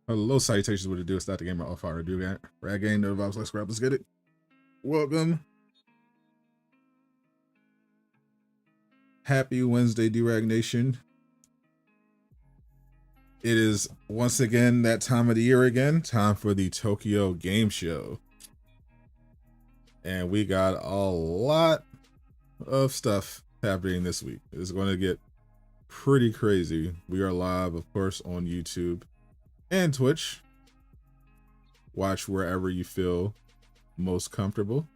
Hello, salutations. What to do? It's not the game of fire. Do that. Rag game, no vibes. Let's grab. Let's get it. Welcome. Happy Wednesday, D-Rag Nation. It is once again that time of the year again. Time for the Tokyo Game Show. And we got a lot of stuff happening this week. It's going to get pretty crazy. We are live, of course, on YouTube and Twitch. Watch wherever you feel most comfortable.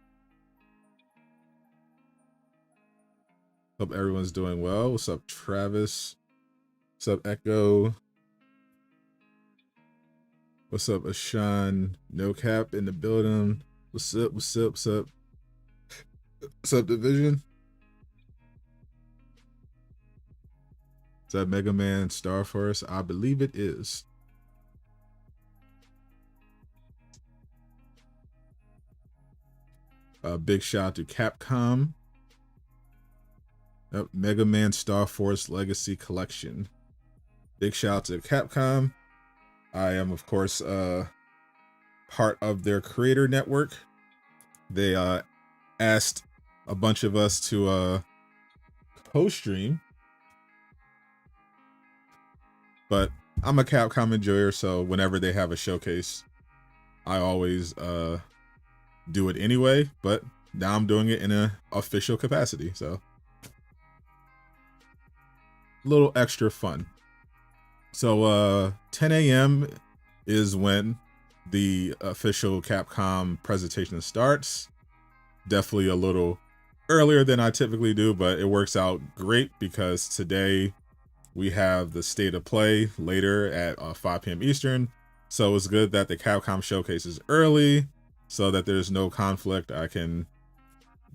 Hope everyone's doing well. What's up, Travis? What's up, Echo? What's up, Ashan? No Cap in the building. What's up? What's up? What's up? What's up, Division? Is that Mega Man Star Force? I believe it is. Big shout out to Capcom. Yep, Mega Man Star Force Legacy Collection. Big shout out to Capcom. I am, of course, part of their creator network. They asked a bunch of us to co-stream. But I'm a Capcom enjoyer, so whenever they have a showcase, I always do it anyway. But now I'm doing it in an official capacity, so a little extra fun. So 10 a.m. is when the official Capcom presentation starts. Definitely a little earlier than I typically do, but it works out great because today we have the state of play later at 5 p.m. Eastern. So it's good that the Capcom showcase is early so that there's no conflict. I can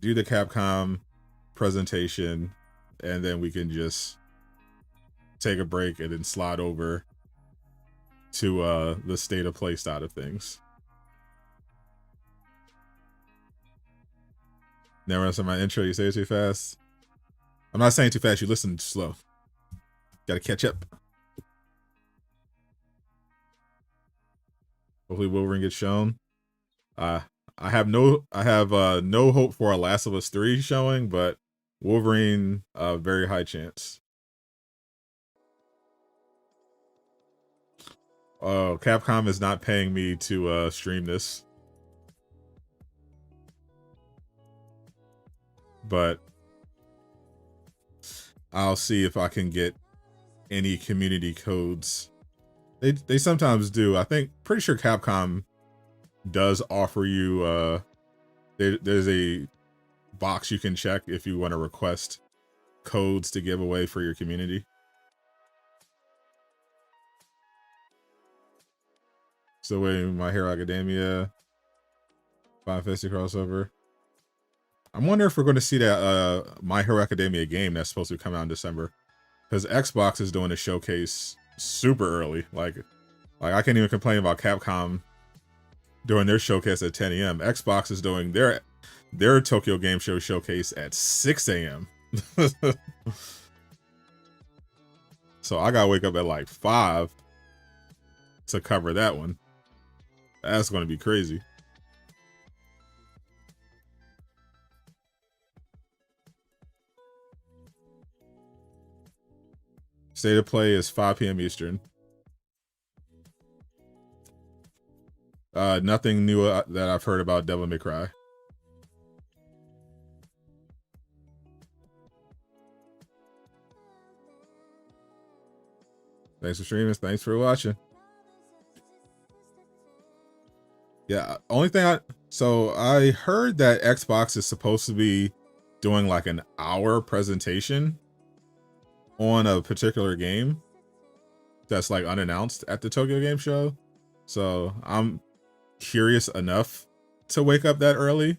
do the Capcom presentation and then we can just take a break and then slide over to the state of play side of things. Never answer my intro. You say it too fast. I'm not saying too fast. You listen slow. Gotta catch up. Hopefully Wolverine gets shown. I have no hope for a Last of Us 3 showing, but Wolverine, very high chance. Oh, Capcom is not paying me to stream this. But I'll see if I can get any community codes. They sometimes do. I think pretty sure Capcom does offer you there's a box you can check if you want to request codes to give away for your community. So waiting My Hero Academia, Final Fantasy crossover. I'm wondering if we're going to see that My Hero Academia game that's supposed to come out in December, because Xbox is doing a showcase super early. Like I can't even complain about Capcom doing their showcase at 10 a.m. Xbox is doing their Tokyo Game Show showcase at 6 a.m. So I gotta wake up at like 5 to cover that one. That's gonna be crazy. State of play is 5 p.m. Eastern. Nothing new that I've heard about Devil May Cry. Thanks for streaming. Thanks for watching. Yeah, only thing so I heard that Xbox is supposed to be doing like an hour presentation on a particular game that's like unannounced at the Tokyo Game Show. So I'm curious enough to wake up that early.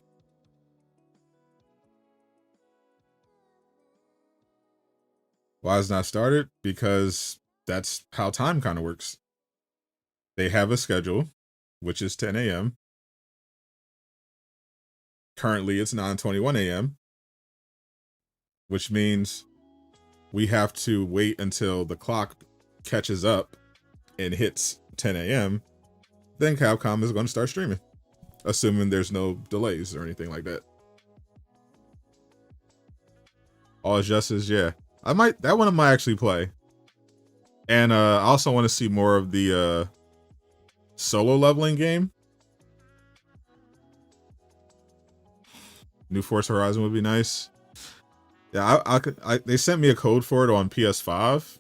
Why it's not started? Because that's how time kind of works. They have a schedule, which is 10 a.m. Currently, it's 9:21 a.m., which means we have to wait until the clock catches up and hits 10 a.m., then Capcom is going to start streaming, assuming there's no delays or anything like that. All Justice, yeah. That one I might actually play. And I also want to see more of the solo leveling game. New Forza Horizon would be nice. Yeah, they sent me a code for it on PS5.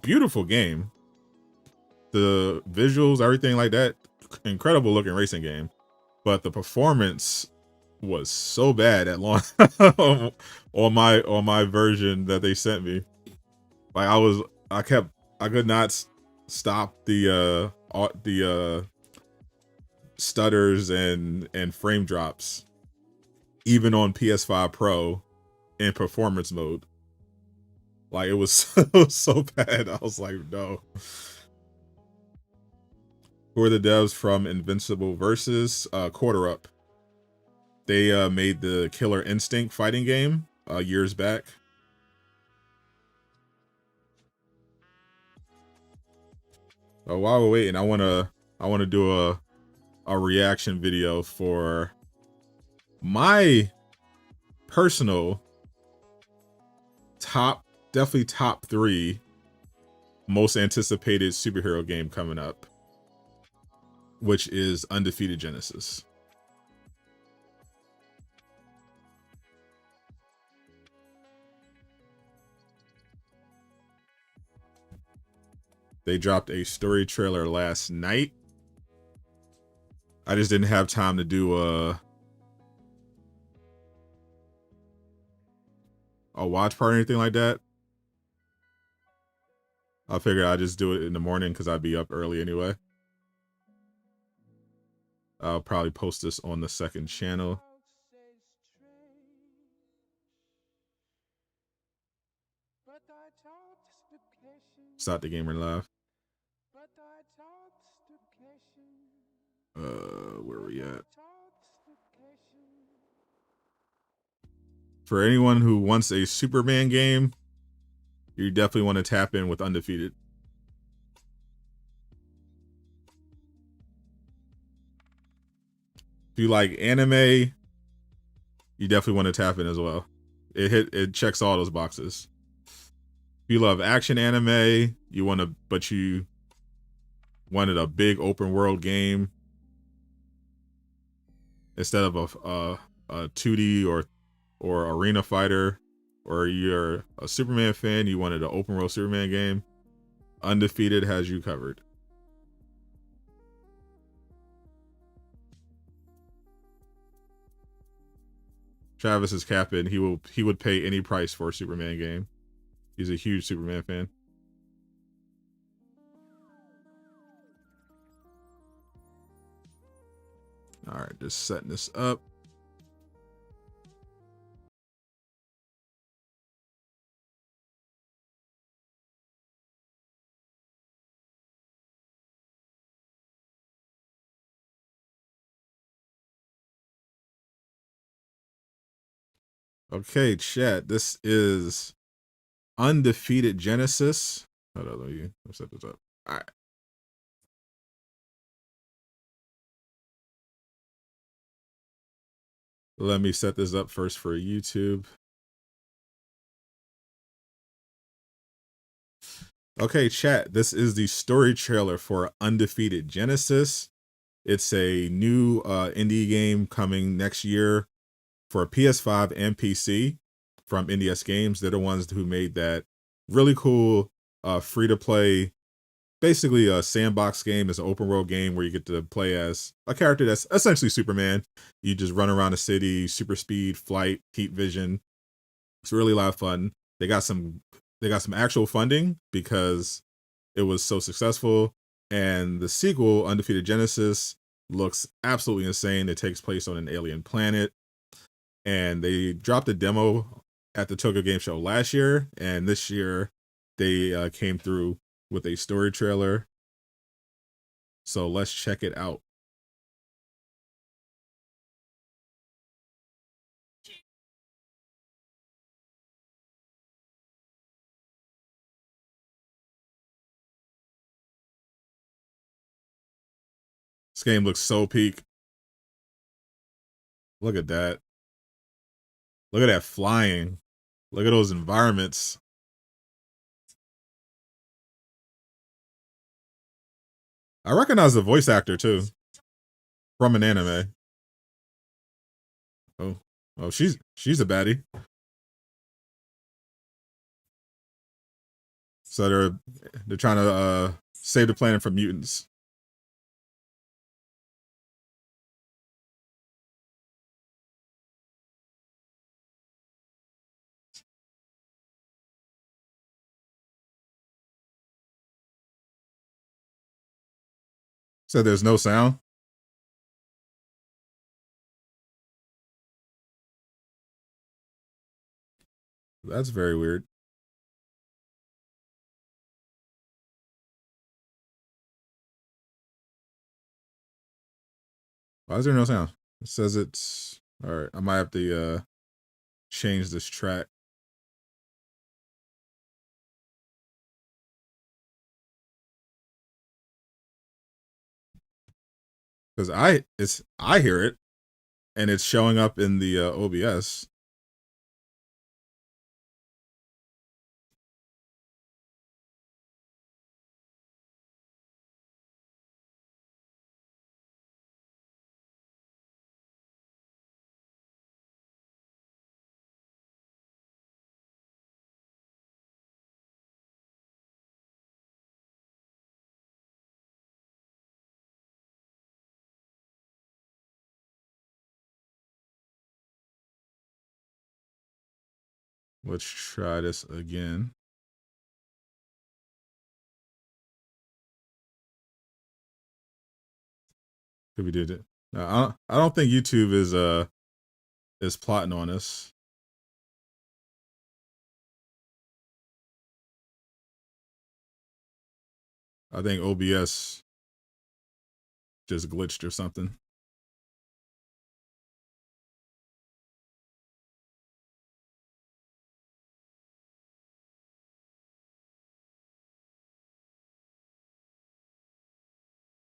Beautiful game. The visuals, everything like that, incredible looking racing game. But the performance was so bad at launch on my version that they sent me. Like I could not stop the stutters and frame drops even on PS5 Pro in performance mode. Like it was so bad. I was like, no. Who are the devs from Invincible Versus? Quarter Up. They made the Killer Instinct fighting game years back. While we're waiting, I wanna do a reaction video for my personal definitely top 3 most anticipated superhero game coming up, which is Undefeated Genesis. They dropped a story trailer last night. I just didn't have time to do a watch party or anything like that. I figured I'd just do it in the morning because I'd be up early anyway. I'll probably post this on the second channel. Start the gamer live. Where are we at? For anyone who wants a Superman game, you definitely want to tap in with Undefeated. If you like anime, you definitely want to tap in as well. It checks all those boxes. If you love action anime, you wanted a big open world game instead of a 2D or arena fighter, or you're a Superman fan, you wanted an open world Superman game, Undefeated has you covered. Travis is capping. He would pay any price for a Superman game. He's a huge Superman fan. All right, just setting this up. Okay, chat. This is Undefeated Genesis. Hold on, let me set this up. All right. Let me set this up first for YouTube. Okay, chat. This is the story trailer for Undefeated Genesis. It's a new indie game coming next year for PS5 and PC from NDS Games. They're the ones who made that really cool free-to-play, basically a sandbox game. It's an open world game where you get to play as a character that's essentially Superman. You just run around the city, super speed, flight, heat vision. It's really a lot of fun. They got some actual funding because it was so successful. And the sequel, Undefeated Genesis, looks absolutely insane. It takes place on an alien planet. And they dropped a demo at the Tokyo Game Show last year. And this year, they came through with a story trailer. So let's check it out. This game looks so peak. Look at that. Look at that flying. Look at those environments. I recognize the voice actor too from an anime. Oh, she's a baddie. So they're trying to save the planet from mutants. So there's no sound. That's very weird. Why is there no sound? It says it's all right. I might have to change this track. Because I hear it, and it's showing up in the OBS. Let's try this again. Could we did it? No, I don't think YouTube is plotting on us. I think OBS just glitched or something.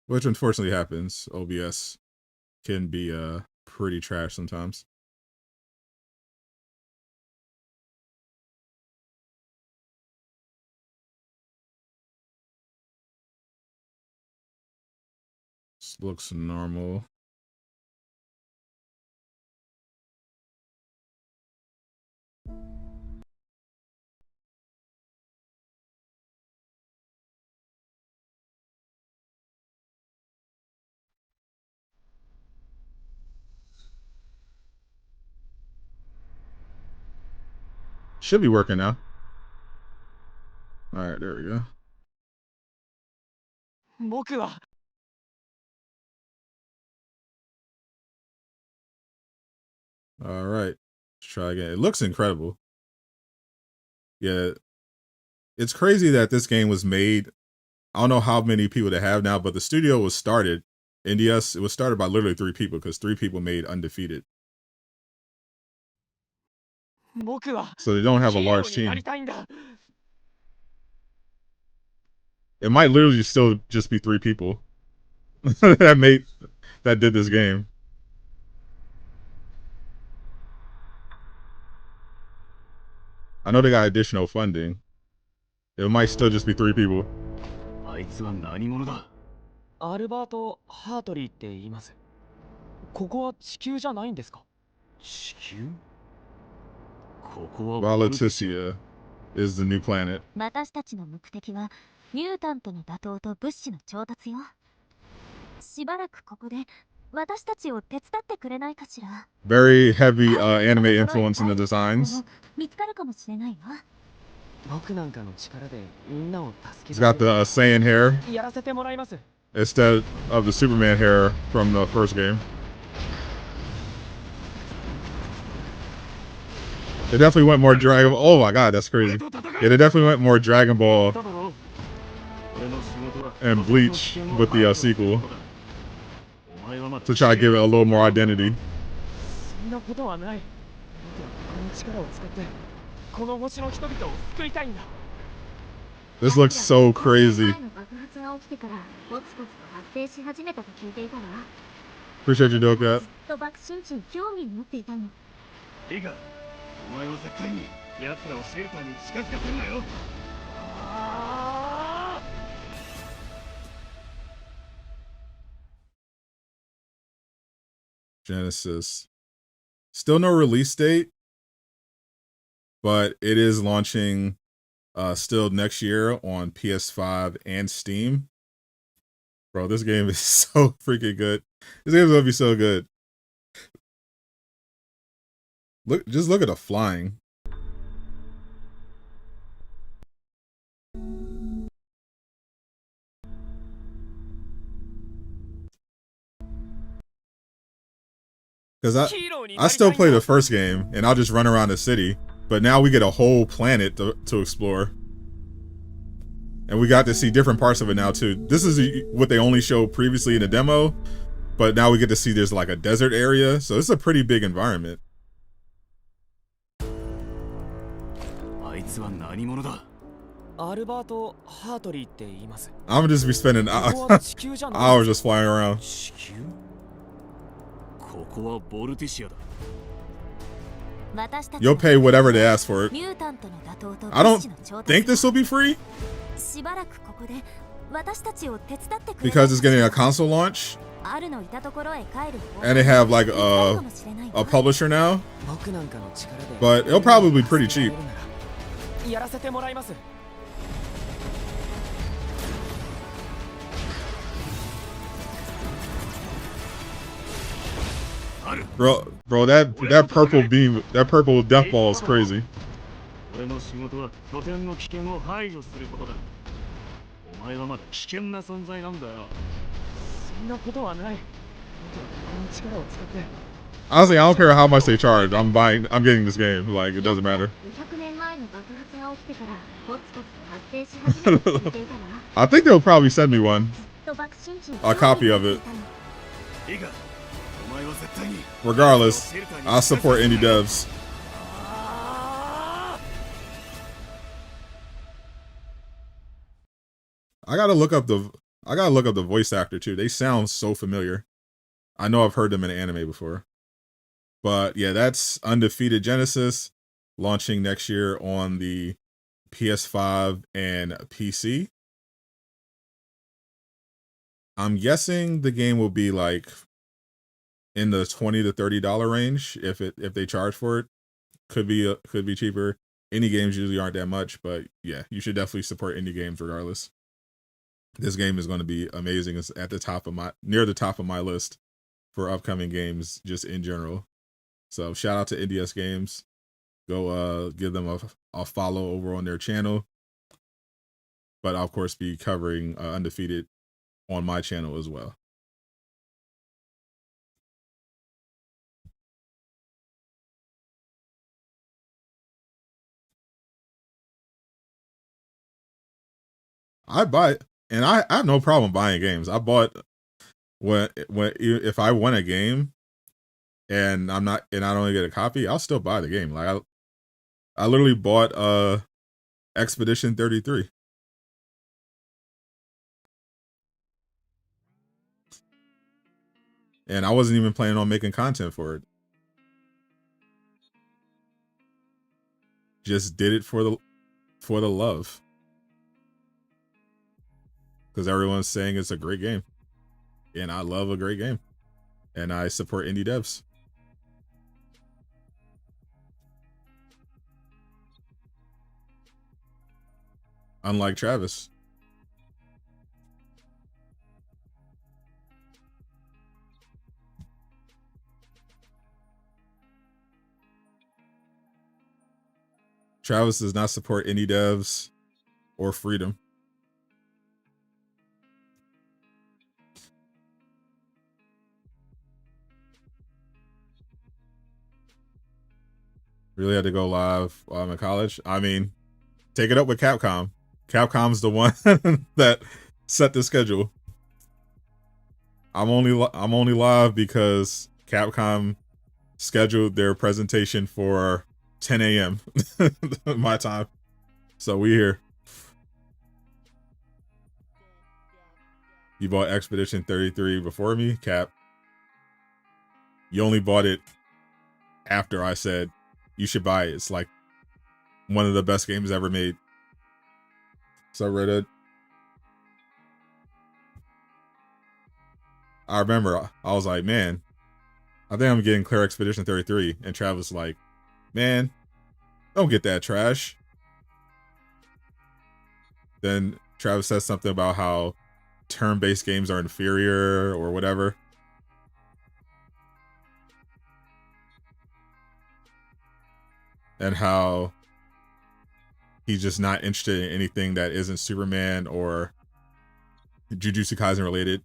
Which unfortunately happens. OBS can be pretty trash sometimes. This looks normal. Should be working now. All right, there we go. All right, let's try again. It looks incredible. Yeah, it's crazy that this game was made. I don't know how many people they have now, but the studio was started. NDS, it was started by literally 3 people because 3 people made Undefeated. So they don't have a large team. It might literally still just be 3 people that did this game. I know they got additional funding. It might still just be 3 people. あいつは何者だ？アルバート・ハートリーって言います。ここは地球じゃないんですか？地球？ここは Valeticia is the new planet. 私たちの目的はミュータントの打倒と物資の調達よ。しばらくここで私たちを手伝ってくれないかしら。Very heavy anime influence in the designs. 見つかるかもしれないわ。僕なんかの力でみんなを助け He's got the Saiyan hair やらせてもらいます。 instead of the Superman hair from the first game. They definitely went more Dragon. Oh my god, that's crazy. Yeah, they definitely went more Dragon Ball and Bleach with the sequel to try to give it a little more identity. そんなことはない。僕はこの力を使ってこの星の人々を救いたいんだ。This looks so crazy. Appreciate you, Doka. いいか、お前は絶対に奴らをシェルターに近づかせるなよ。Genesis. Still no release date, but it is launching still next year on PS5 and Steam. Bro, this game is so freaking good. This game's gonna be so good. Just look at the flying. Because I still play the first game, and I'll just run around the city. But now we get a whole planet to explore. And we got to see different parts of it now, too. This is what they only showed previously in the demo. But now we get to see there's like a desert area. So it's a pretty big environment. I'm gonna just be spending hours just flying around. You'll pay whatever they ask for it. I don't think this will be free. Because it's getting a console launch. And they have like a publisher now. But it'll probably be pretty cheap. Bro, that purple beam, that purple death ball is crazy. Honestly, I don't care how much they charge. I'm getting this game. Like, it doesn't matter. I think they'll probably send me one. A copy of it. Regardless, I'll support indie devs. I gotta look up the voice actor too. They sound so familiar. I know I've heard them in anime before. But yeah, that's Undefeated Genesis, launching next year on the PS5 and PC. I'm guessing the game will be like in the $20 to $30 range if they charge for it. Could be cheaper. Indie games usually aren't that much, but yeah, you should definitely support indie games regardless. This game is going to be amazing. It's at the top of near the top of my list for upcoming games just in general. So shout out to NDS Games. Go give them a follow over on their channel. But I'll of course be covering Undefeated on my channel as well. I buy it, and I have no problem buying games. I bought if I win a game and I don't get a copy, I'll still buy the game. Like I literally bought Expedition 33. And I wasn't even planning on making content for it. Just did it for the love. Because everyone's saying it's a great game. And I love a great game. And I support indie devs. Unlike Travis. Travis does not support indie devs or freedom. Really had to go live while I'm in college. I mean, take it up with Capcom. Capcom's the one that set the schedule. I'm only live because Capcom scheduled their presentation for 10 a.m. my time. So we here. You bought Expedition 33 before me, Cap. You only bought it after I said you should buy it. It's like one of the best games ever made. So Reddit. I remember I was like, man, I think I'm getting Clear Expedition 33. And Travis was like, man, don't get that trash. Then Travis says something about how turn-based games are inferior or whatever. And how he's just not interested in anything that isn't Superman or Jujutsu Kaisen related.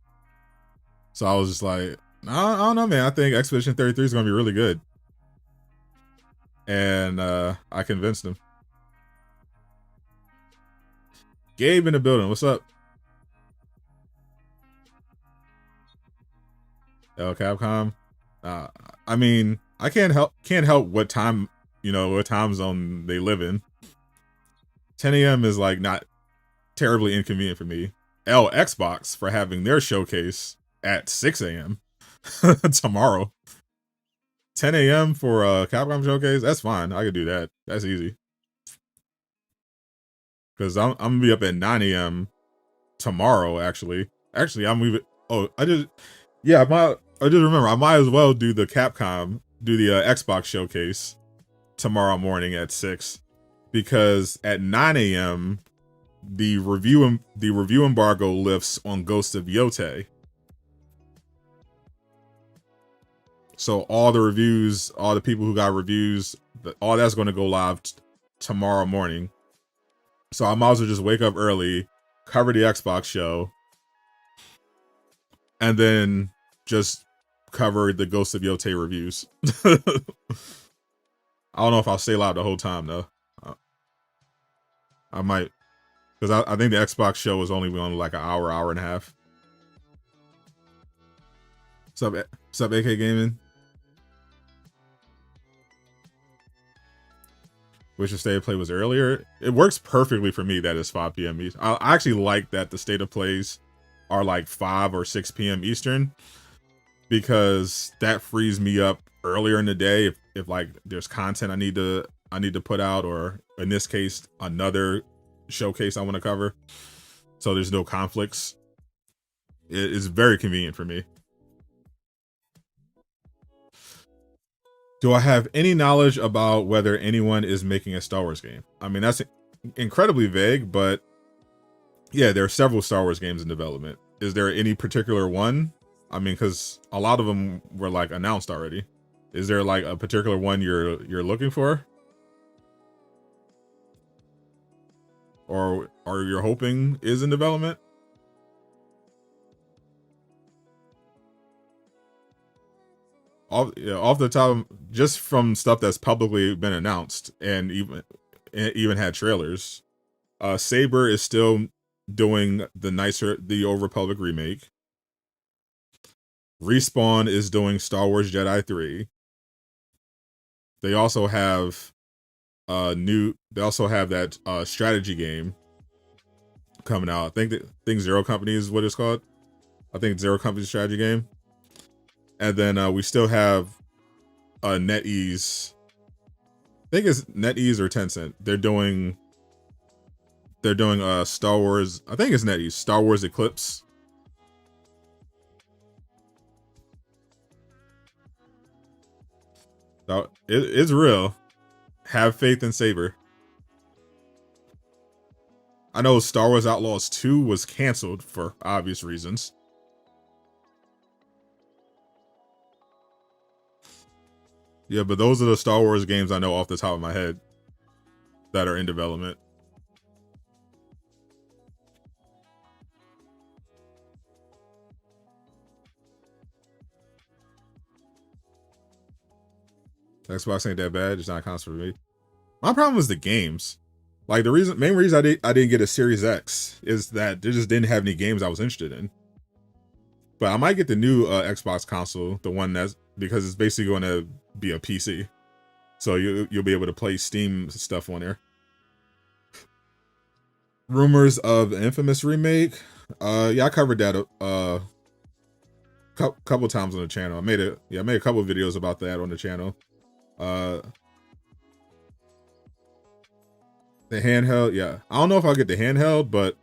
So I was just like, I don't know, man. I think Expedition 33 is going to be really good. And I convinced him. Gabe in the building. What's up? Capcom. I mean, I can't help what time, what time zone they live in. 10 a.m. is like not terribly inconvenient for me. Xbox for having their showcase at 6 a.m. tomorrow. 10 a.m. for a Capcom showcase, that's fine. I could do that. That's easy. Because I'm gonna be up at 9 a.m. tomorrow, actually. I'm leaving. Oh, I just remember I might as well do the Xbox showcase tomorrow morning at 6. Because at 9 a.m. the review embargo lifts on Ghost of Yotei. So all the reviews, all the people who got reviews, all that's going to go live tomorrow morning. So I might as well just wake up early, cover the Xbox show, and then just cover the Ghost of Yotei reviews. I don't know if I'll stay live the whole time though. I might, because I think the Xbox show is only on like an hour and a half. What's up, AK Gaming? Wish the state of play was earlier. It works perfectly for me that it's 5 p.m. Eastern. I actually like that the state of plays are like 5 or 6 p.m. Eastern, because that frees me up earlier in the day if like there's content I need to put out, or in this case another showcase I want to cover, so there's no conflicts. It is very convenient for me. Do I have any knowledge about whether anyone is making a Star Wars game? I mean, that's incredibly vague, but yeah, there are several Star Wars games in development. Is there any particular one? I mean, because a lot of them were like announced already. Is there like a particular one you're looking for? Or you're hoping is in development? Off the top, just from stuff that's publicly been announced and even had trailers, Saber is still doing the Old Republic remake. Respawn is doing Star Wars Jedi 3. They also have that strategy game coming out. I think Zero Company is what it's called. I think Zero Company's strategy game. And then we still have NetEase. I think it's NetEase or Tencent. They're doing Star Wars. I think it's NetEase. Star Wars Eclipse. So it's real. Have faith in Saber. I know Star Wars Outlaws 2 was canceled for obvious reasons. Yeah, but those are the Star Wars games I know off the top of my head that are in development. Xbox ain't that bad. It's not a console for me. My problem was the games. Like the main reason I didn't get a Series X is that they just didn't have any games I was interested in. But I might get the new Xbox console, the one that's, because it's basically going to be a PC, so you'll be able to play Steam stuff on there. Rumors of Infamous remake. Yeah, I covered that couple times on the channel. I made a couple videos about that on the channel. The handheld, yeah. I don't know if I'll get the handheld, but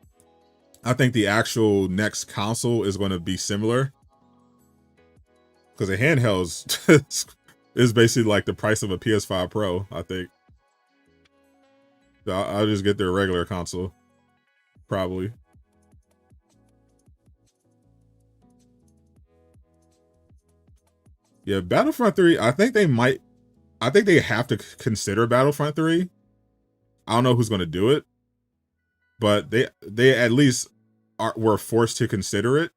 I think the actual next console is going to be similar. Because the handheld is basically like the price of a PS5 Pro, I think. So I'll just get their regular console, probably. Yeah, Battlefront 3, I think they have to consider Battlefront 3. I don't know who's going to do it, but they at least were forced to consider it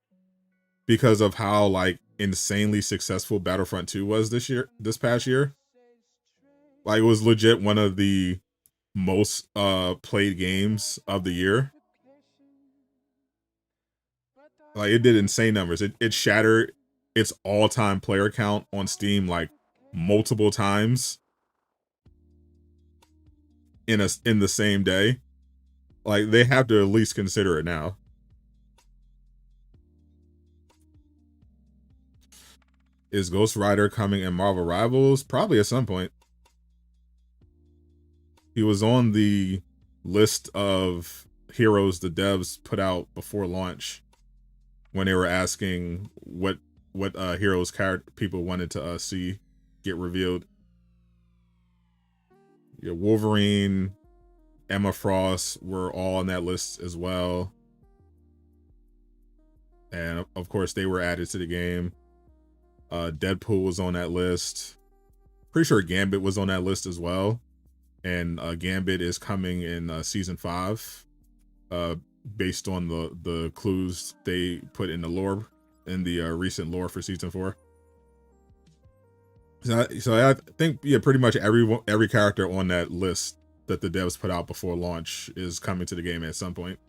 because of how like insanely successful Battlefront 2 was this past year. Like, it was legit one of the most played games of the year. Like, it did insane numbers. It shattered its all-time player count on Steam like multiple times in the same day. Like, they have to at least consider it now. Is Ghost Rider coming in Marvel Rivals? Probably at some point. He was on the list of heroes the devs put out before launch when they were asking what heroes people wanted to see get revealed. Yeah, Wolverine, Emma Frost were all on that list as well. And of course they were added to the game. Deadpool was on that list. Pretty sure Gambit was on that list as well. And Gambit is coming in season 5, based on the clues they put in the lore, in the recent lore for season 4. So I think, yeah, pretty much every character on that list that the devs put out before launch is coming to the game at some point.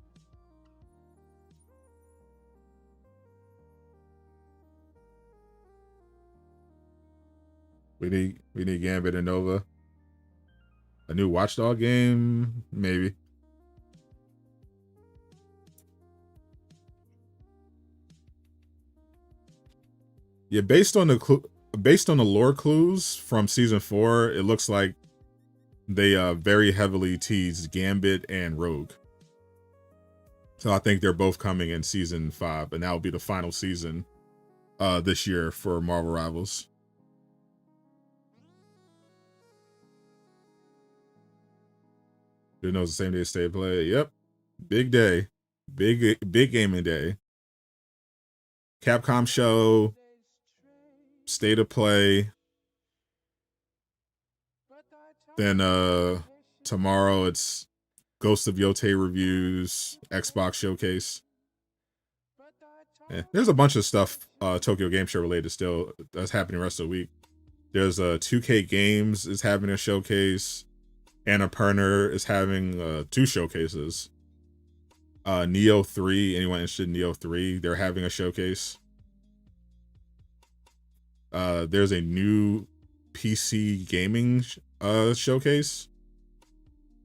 We need Gambit and Nova. A new Watchdog game, maybe. Yeah, based on the lore clues from season 4, it looks like they very heavily teased Gambit and Rogue. So I think they're both coming in season 5, and that will be the final season this year for Marvel Rivals. Who knows, the same day State of Play? Yep. Big day. Big gaming day. Capcom show. State of Play. Then tomorrow it's Ghost of Yotei reviews, Xbox showcase. Yeah, there's a bunch of stuff Tokyo Game Show related still that's happening the rest of the week. There's 2K Games is having a showcase. Annapurna is having 2 showcases. Neo 3, anyone interested in Neo 3, they're having a showcase. There's a new PC gaming showcase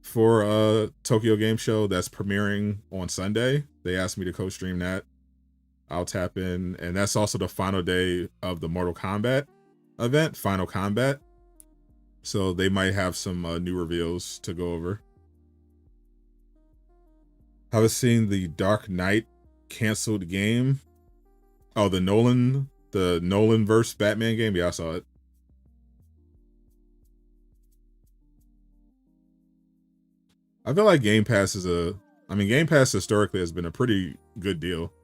for Tokyo Game Show that's premiering on Sunday. They asked me to co-stream that. I'll tap in, and that's also the final day of the Mortal Kombat event, Final Combat. So they might have some new reveals to go over. I was seeing the Dark Knight canceled game. Oh, the Nolan verse Batman game. Yeah, I saw it. I feel like Game Pass Game Pass historically has been a pretty good deal.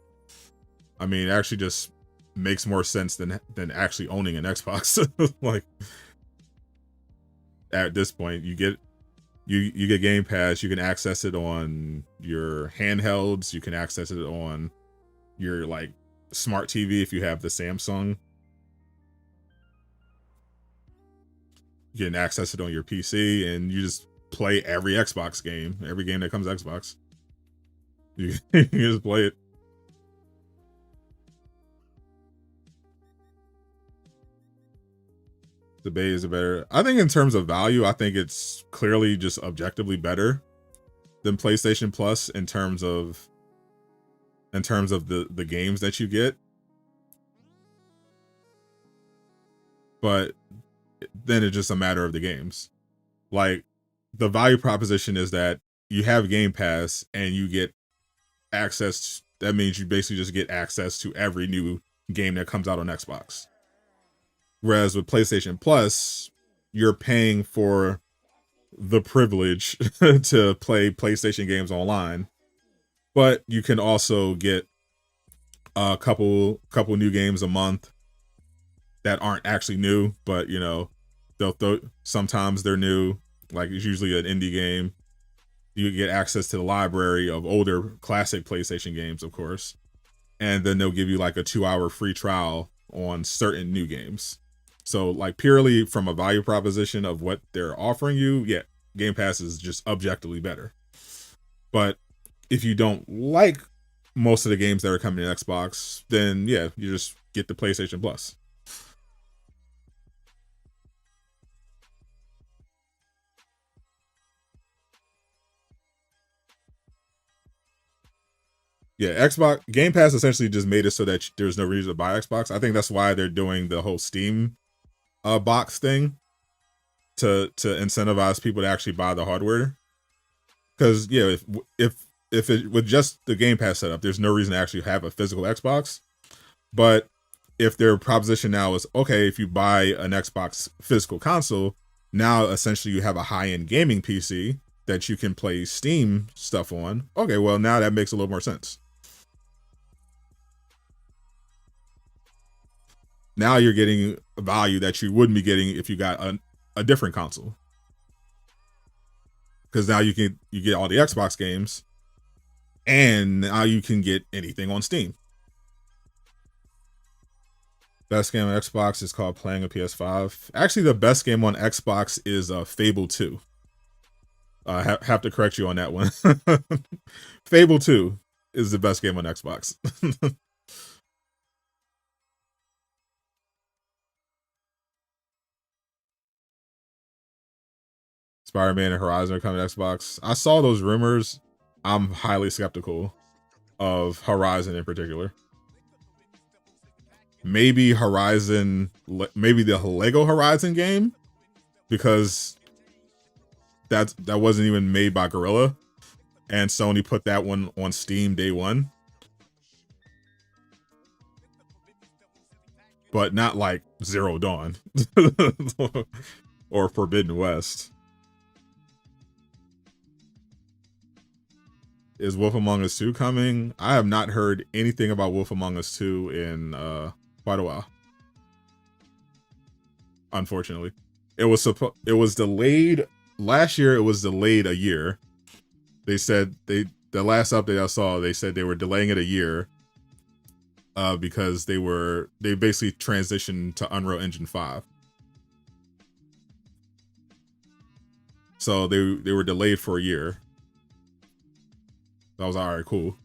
I mean, it actually just makes more sense than actually owning an Xbox. Like, at this point, you get Game Pass, you can access it on your handhelds, you can access it on your like smart TV if you have the Samsung. You can access it on your PC, and you just play every Xbox game, every game that comes to Xbox. You just play it. The Bay is better. I think in terms of value, I think it's clearly just objectively better than PlayStation Plus in terms of in terms of the games that you get. But then it's just a matter of the games. Like, the value proposition is that you have Game Pass and you get access. That means you basically just get access to every new game that comes out on Xbox. Whereas with PlayStation Plus, you're paying for the privilege to play PlayStation games online, but you can also get a couple new games a month that aren't actually new, but you know, sometimes they're new. Like, it's usually an indie game. You get access to the library of older classic PlayStation games, of course, and then they'll give you like a 2-hour free trial on certain new games. So, like, purely from a value proposition of what they're offering you, yeah, Game Pass is just objectively better. But if you don't like most of the games that are coming to Xbox, then yeah, you just get the PlayStation Plus. Yeah, Xbox Game Pass essentially just made it so that there's no reason to buy Xbox. I think that's why they're doing the whole Steam box thing to incentivize people to actually buy the hardware. Because yeah, if it with just the Game Pass setup, there's no reason to actually have a physical Xbox. But if their proposition now is, okay, if you buy an Xbox physical console, now essentially you have a high-end gaming PC that you can play Steam stuff on. Okay, well, now that makes a little more sense. Now you're getting a value that you wouldn't be getting if you got a different console. Because now you get all the Xbox games, and now you can get anything on Steam. Best game on Xbox is called Playing a PS5. Actually, the best game on Xbox is Fable 2. I have to correct you on that one. Fable 2 is the best game on Xbox. Spider-Man and Horizon are coming to Xbox. I saw those rumors. I'm highly skeptical of Horizon in particular. Maybe Horizon, maybe the Lego Horizon game, because that wasn't even made by Guerrilla, and Sony put that one on Steam day one. But not like Zero Dawn or Forbidden West. Is Wolf Among Us 2 coming? I have not heard anything about Wolf Among Us 2 in quite a while. Unfortunately, it was delayed last year. It was delayed a year. They said the last update I saw, they said they were delaying it a year because they basically transitioned to Unreal Engine 5. So they were delayed for a year. I was all right, cool.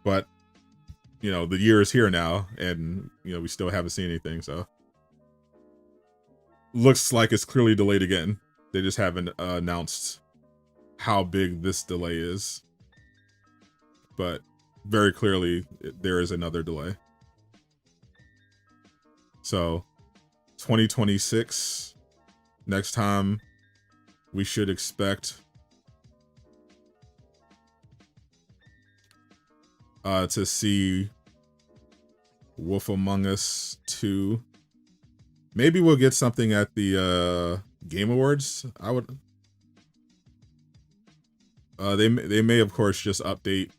But you know, the year is here now, and you know, we still haven't seen anything. So looks like it's clearly delayed again. They just haven't announced how big this delay is, but very clearly there is another delay. So 2026, next time we should expect to see Wolf Among Us 2. Maybe we'll get something at the Game Awards. I would. They may of course just update.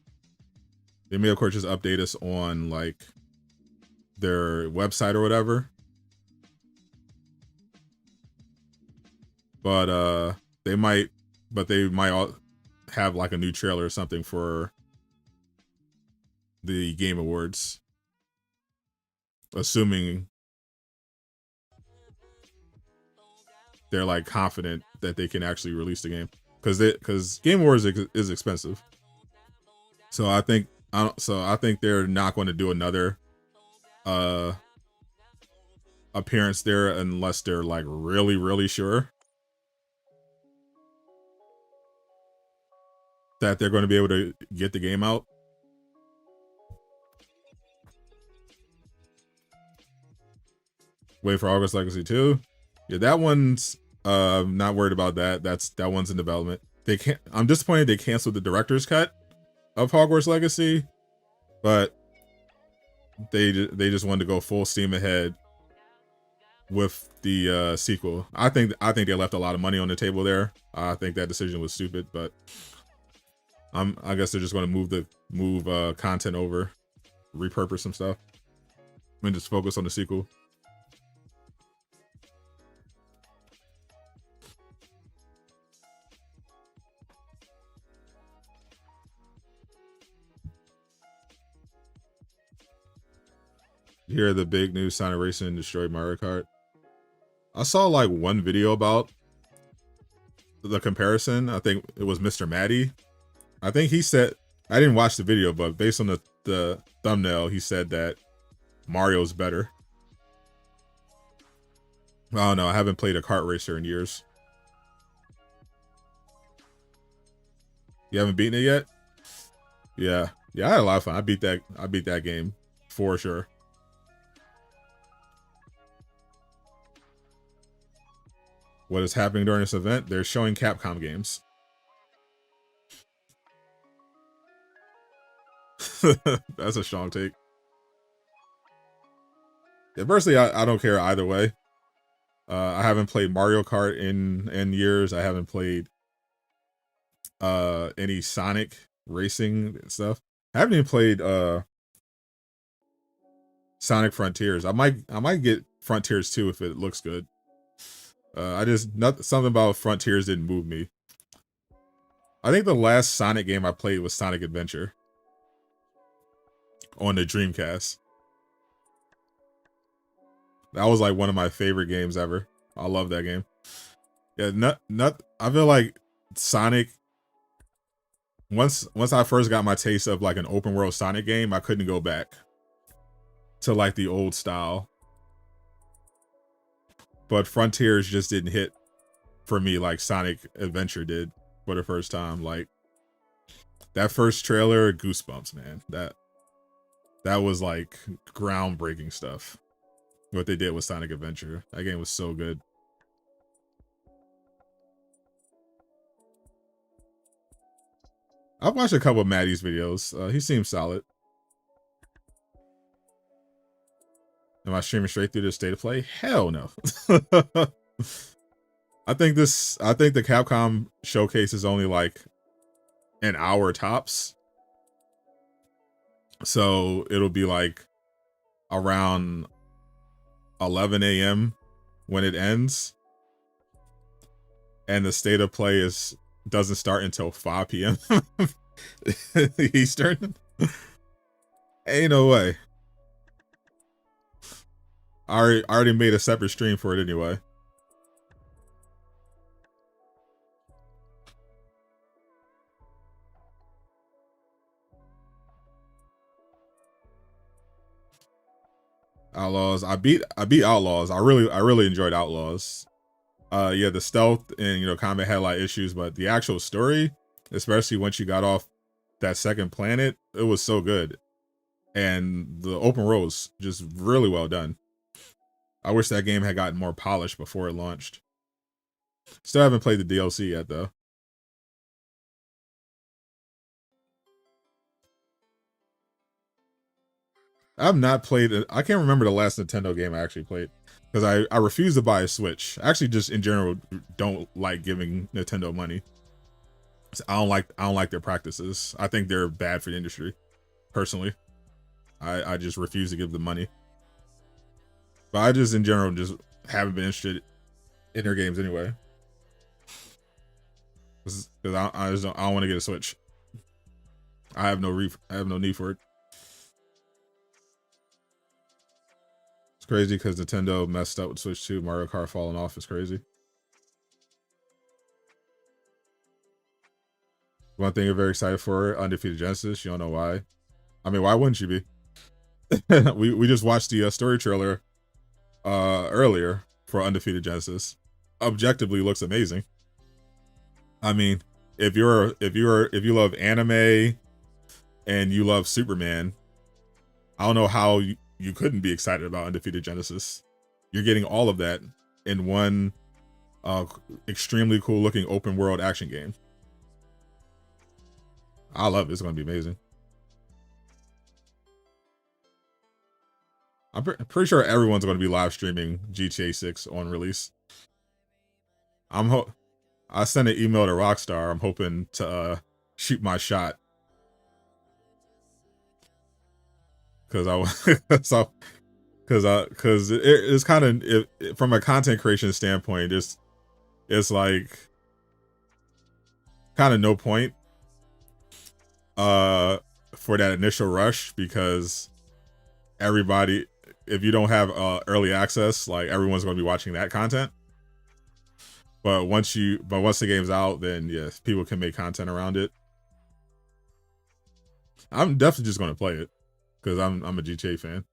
They may of course just update us on like their website or whatever. But they might all have like a new trailer or something for the Game Awards, assuming they're like confident that they can actually release the game, because Game Awards is expensive. So I think they're not going to do another appearance there unless they're like really sure that they're going to be able to get the game out. Wait for Hogwarts Legacy 2. Yeah, that one's not worried about that. That one's in development. They can't. I'm disappointed they canceled the director's cut of Hogwarts Legacy, but they just wanted to go full steam ahead with the sequel. I think they left a lot of money on the table there. I think that decision was stupid, but I guess they're just going to move content over, repurpose some stuff, and just focus on the sequel. Here, the big news: Sonic Racing destroyed Mario Kart. I saw like one video about the comparison. I think it was Mr. Matty. I think he said, I didn't watch the video, but based on the thumbnail, he said that Mario's better. I don't know. I haven't played a kart racer in years. You haven't beaten it yet? Yeah. Yeah, I had a lot of fun. I beat that game for sure. What is happening during this event? They're showing Capcom games. That's a strong take. Yeah, personally, I don't care either way. I haven't played Mario Kart in years. I haven't played any Sonic racing stuff. I haven't even played Sonic Frontiers. I might get Frontiers 2 if it looks good. Something about Frontiers didn't move me. I think the last Sonic game I played was Sonic Adventure on the Dreamcast. That was like one of my favorite games ever. I love that game. Yeah, I feel like Sonic, once I first got my taste of like an open world Sonic game, I couldn't go back to like the old style. But Frontiers just didn't hit for me like Sonic Adventure did for the first time. Like that first trailer, goosebumps, man. That was like groundbreaking stuff. What they did with Sonic Adventure. That game was so good. I've watched a couple of Maddie's videos. He seems solid. Am I streaming straight through the state of play? Hell no. I think the Capcom showcase is only like an hour tops. So it'll be like around 11 a.m. when it ends. And the state of play doesn't start until 5 p.m. Eastern. Ain't no way. I already made a separate stream for it anyway. Outlaws. I beat Outlaws. I really enjoyed Outlaws. Yeah, the stealth and combat had a lot of issues, but the actual story, especially once you got off that second planet, it was so good. And the open world was just really well done. I wish that game had gotten more polished before it launched. Still haven't played the DLC yet, though. I've not played it. I can't remember the last Nintendo game I actually played because I refuse to buy a Switch. I actually just in general don't like giving Nintendo money. I don't like their practices. I think they're bad for the industry. Personally, I just refuse to give them money. But I just in general just haven't been interested in their games anyway. Because I don't want to get a Switch. I have no need for it. It's crazy because Nintendo messed up with Switch 2. Mario Kart falling off is crazy. One thing you're very excited for, Undefeated Genesis. You don't know why. I mean, why wouldn't you be? we just watched the story trailer earlier for Undefeated Genesis. Objectively looks amazing. I mean, if you love anime and you love Superman, I don't know how you couldn't be excited about Undefeated Genesis. You're getting all of that in one extremely cool looking open world action game. I love it. It's going to be amazing. I'm pretty sure everyone's going to be live streaming GTA 6 on release. I sent an email to Rockstar. I'm hoping to shoot my shot. Because it's kind of, from a content creation standpoint, it's like kind of no point for that initial rush, because everybody, if you don't have early access, like everyone's going to be watching that content. But once the game's out, then yes, people can make content around it. I'm definitely just going to play it because I'm a GTA fan.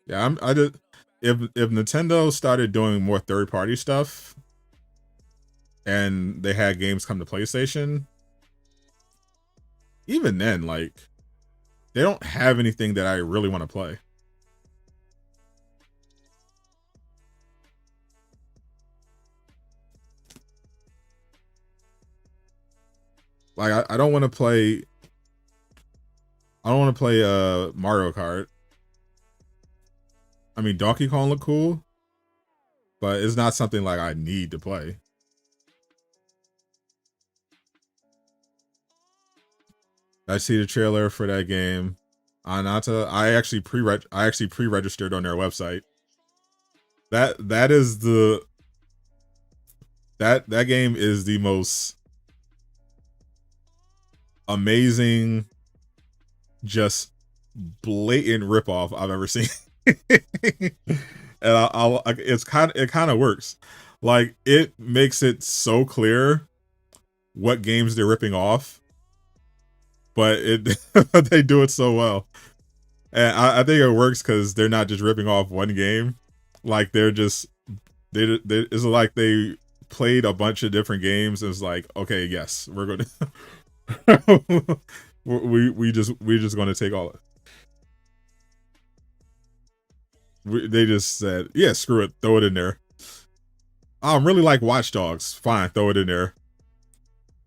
Yeah, if Nintendo started doing more third-party stuff and they had games come to PlayStation, even then, like, they don't have anything that I really want to play. Like, I don't want to play Mario Kart. I mean, Donkey Kong look cool, but it's not something like I need to play. I see the trailer for that game. Anata, I actually pre-registered on their website. That game is the most amazing, just blatant ripoff I've ever seen. And it kind of works. Like, it makes it so clear what games they're ripping off, but they do it so well. And I think it works because they're not just ripping off one game. Like, it's like they played a bunch of different games and it's like, okay, yes, we're going to we just going to take all of it. They just said, yeah, screw it, throw it in there. I really like Watch Dogs. Fine, throw it in there.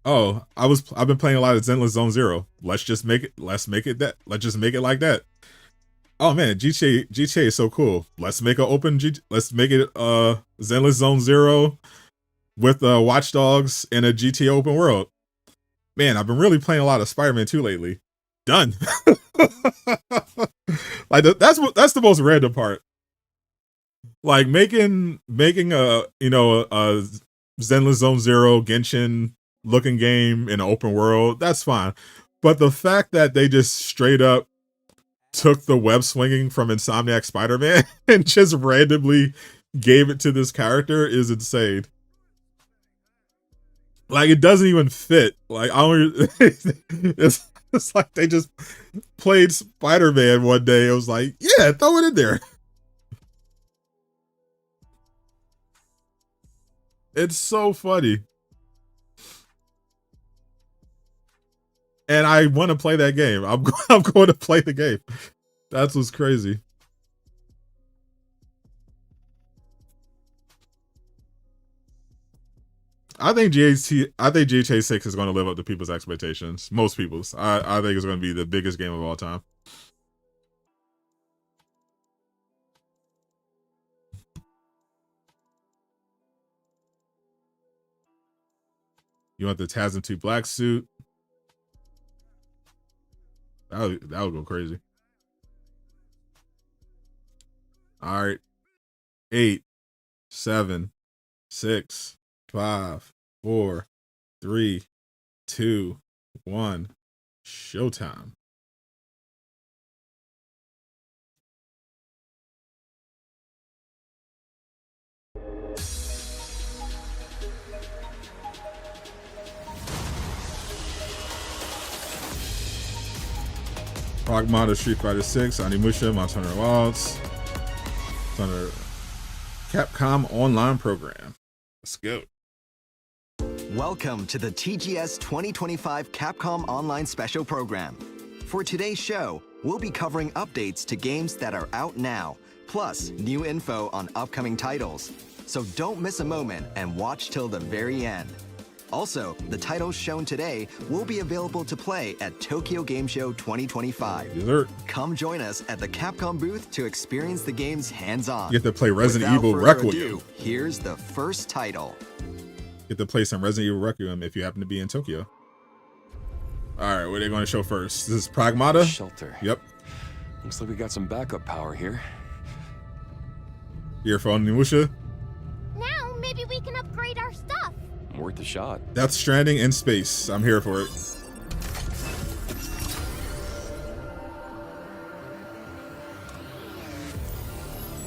Oh, I've been playing a lot of Zenless Zone Zero. Let's just make it like that. Oh man, GTA is so cool. Let's make it Zenless Zone Zero with Watch Dogs in a GTA open world. Man, I've been really playing a lot of Spider-Man 2 lately. Done. Like, that's the most random part. Like, making a Zenless Zone Zero Genshin looking game in an open world, that's fine. But the fact that they just straight up took the web swinging from Insomniac Spider-Man and just randomly gave it to this character is insane. Like, it doesn't even fit. Like, it's like they just played Spider-Man one day. It was like, yeah, throw it in there. It's so funny. And I want to play that game. I'm going to play the game. That's what's crazy. I think GTA 6 is going to live up to people's expectations. Most people's. I think it's going to be the biggest game of all time. You want the Taz 2 black suit? That would go crazy. All right. 8, 7, 6, 5, 4, 3, 2, 1. Showtime. Rock Model Street Fighter 6, Animusha, Monster Hunter Wilds, Thunder, Capcom Online Program. Let's go. Welcome to the TGS 2025 Capcom Online Special Program. For today's show, we'll be covering updates to games that are out now, plus new info on upcoming titles. So don't miss a moment and watch till the very end. Also, the titles shown today will be available to play at Tokyo Game Show 2025. Dessert. Come join us at the Capcom booth to experience the games hands-on. You get to play Resident Without Evil further Requiem. ado, here's the first title. Get to play some Resident Evil Requiem if you happen to be in Tokyo. All right, what are they going to show first? This is Pragmata. Shelter. Yep. Looks like we got some backup power here. Earphone Nimusha. Now maybe we can upgrade our stuff. Worth a shot. Death Stranding in space. I'm here for it.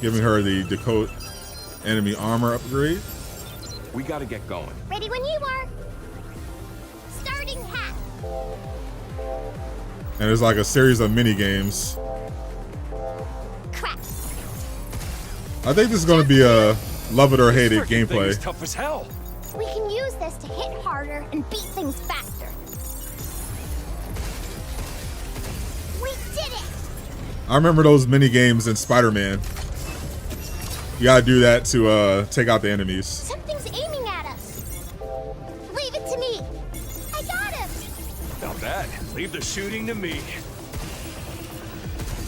Giving her the Decode enemy armor upgrade. We gotta get going. Ready when you are. Starting hat. And there's like a series of mini games. Crap. I think this is going to be a love it or hate it Frickin' thing gameplay. is tough as hell. We can use this to hit harder and beat things faster. We did it! I remember those mini games in Spider-Man. You gotta do that to take out the enemies. Something's aiming at us. Leave it to me. I got him. Not bad. Leave the shooting to me.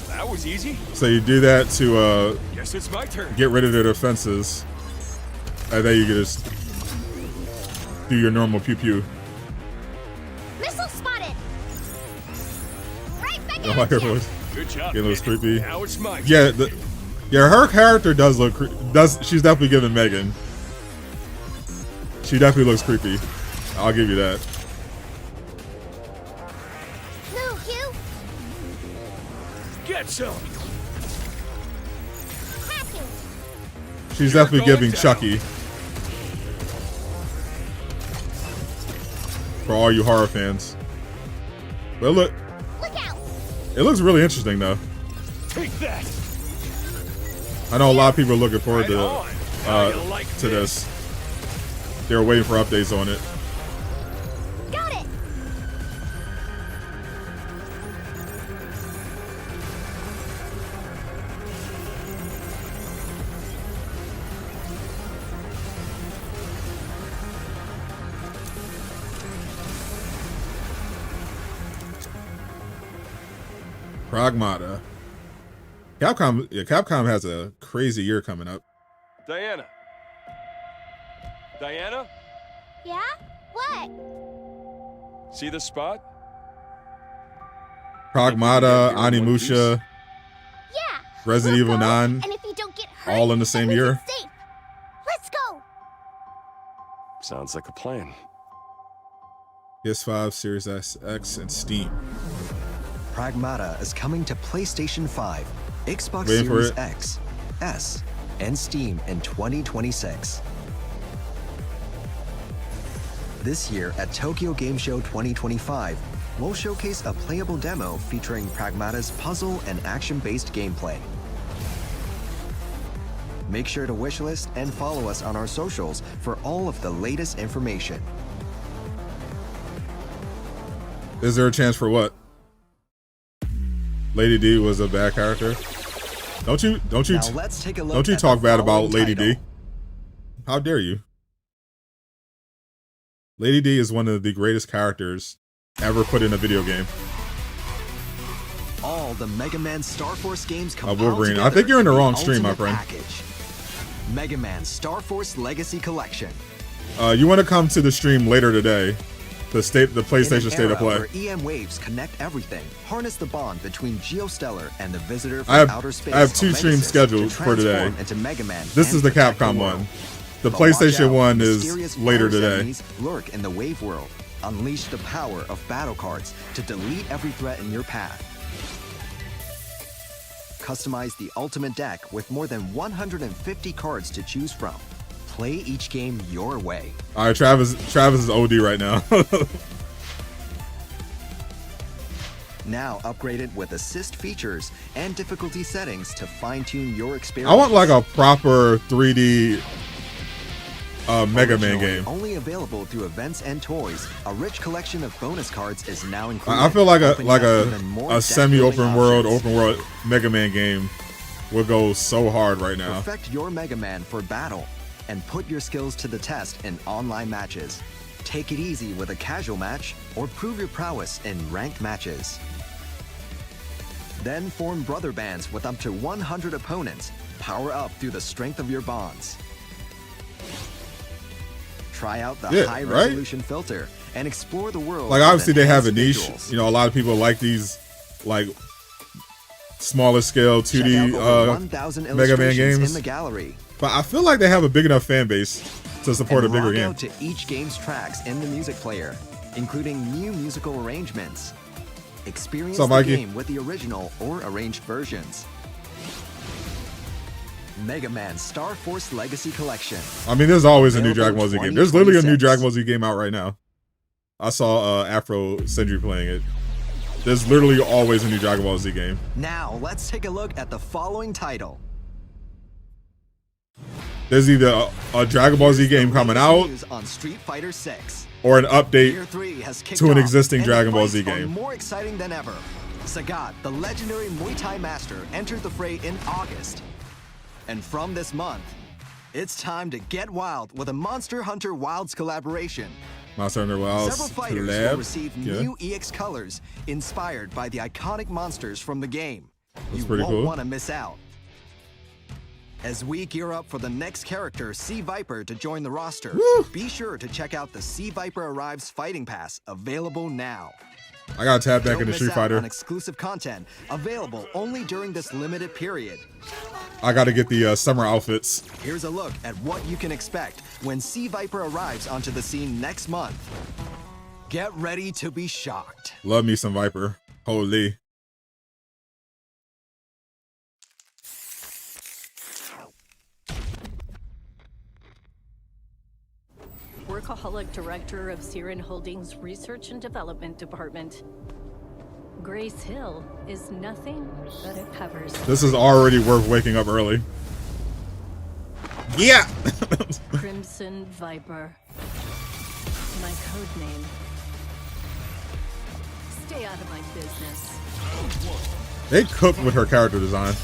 That was easy. So you do that to Guess it's my turn. get rid of their defenses. And then you can just do your normal pew pew. Missile spotted. Right back Oh, I at hear you. voice. Good job. Getting a little kid. creepy. Now it's my turn. Yeah, yeah, her character does look she's definitely giving Megan. She definitely looks creepy. I'll give you that. Move, you. Get some. Hacking. She's You're definitely going giving down. Chucky. For all you horror fans. But look, Look out. it looks really interesting though. Take that. I know a lot of people are looking forward Right on. How you like to this. They were waiting for updates on it. Got it. Pragmata. Capcom has a crazy year coming up. Diana. Diana? Yeah? What? See the spot? Pragmata, Maybe we get here in one Animusha, Yeah. Resident We'll Evil go, 9. And if you don't get hurt, all in the then same we year? can safe. Let's go. Sounds like a plan. PS5, Series X, and Steam. Pragmata is coming to PlayStation 5, Xbox Waiting for Series it. X, S, and Steam in 2026. This year at Tokyo Game Show 2025, we'll showcase a playable demo featuring Pragmata's puzzle and action-based gameplay. Make sure to wishlist and follow us on our socials for all of the latest information. Is there a chance for what? Lady D was a bad character. Don't you Now let's take a look don't you at talk the bad about following Lady title. D? How dare you? Lady D is one of the greatest characters ever put in a video game. All the Mega Man Star Force games compiled Wolverine. I together think you're in the in wrong stream, my ultimate friend. package. Mega Man Star Force Legacy Collection. You want to come to the stream later today? The PlayStation In an State era of Play. where EM waves connect everything, harness the bond between Geostellar and the visitor from I have- outer space. I have 2 Omegasis streams scheduled to for today. transform into Mega Man This and is the protect Capcom world. one. The But watch PlayStation out, one is mysterious later virus today. enemies lurk in the wave world. Unleash the power of battle cards to delete every threat in your path. Customize the ultimate deck with more than 150 cards to choose from. Play each game your way. All right, Travis is OD right now. Now upgraded with assist features and difficulty settings to fine-tune your experience. I want like a proper 3D Mega Man Originally game. Only available through events and toys, a rich collection of bonus cards is now included. I feel like opening up even more a deck-building semi-open world, options. open world Mega Man game will go so hard right now. Perfect your Mega Man for battle and put your skills to the test in online matches. Take it easy with a casual match or prove your prowess in ranked matches. Then form brother bands with up to 100 opponents. Power up through the strength of your bonds. Try out the high resolution filter and explore the world. Like with obviously they have a niche. enhanced visuals. You know, a lot of people like these like smaller scale Check 2D out over 1,000 Mega Man illustrations games. in the gallery. But I feel like they have a big enough fan base to support And a bigger log game. out to each game's tracks in the music player, including new musical arrangements. Experience What's up, the Mikey? game with the original or arranged versions. Mega Man Star Force Legacy Collection. I mean, there's always a new Available Dragon Ball Z game. There's literally a new 2026. Dragon Ball Z game out right now. I saw Afro Sindri playing it. There's literally always a new Dragon Ball Z game. Now, let's take a look at the following title. There's either a Dragon Ball Z game coming Latest out news on Street Fighter 6. or an update. Year 3 has kicked to an off, existing and the Dragon Ball fights Z are game. more exciting than ever. Sagat, the legendary Muay Thai master, entered the fray in August. And from this month, it's time to get wild with a Monster Hunter Wilds collaboration. Monster Hunter Wilds Several fighters will collab. receive Yeah. new EX colors inspired by the iconic monsters from the game. You pretty won't cool. want to miss out. As we gear up for the next character, Sea Viper, to join the roster, be sure to check out the Sea Viper Arrives Fighting Pass, available now. I gotta tap back Don't into miss Street out Fighter. on exclusive content, available only during this limited period. I gotta get the summer outfits. Here's a look at what you can expect when Sea Viper arrives onto the scene next month. Get ready to be shocked. Love me some Viper. Holy. Workaholic Director of Siren Holdings Research and Development Department. Grace Hill is nothing but it covers. This is already worth waking up early. Yeah! Crimson Viper. My code name. Stay out of my business. They cooked with her character design.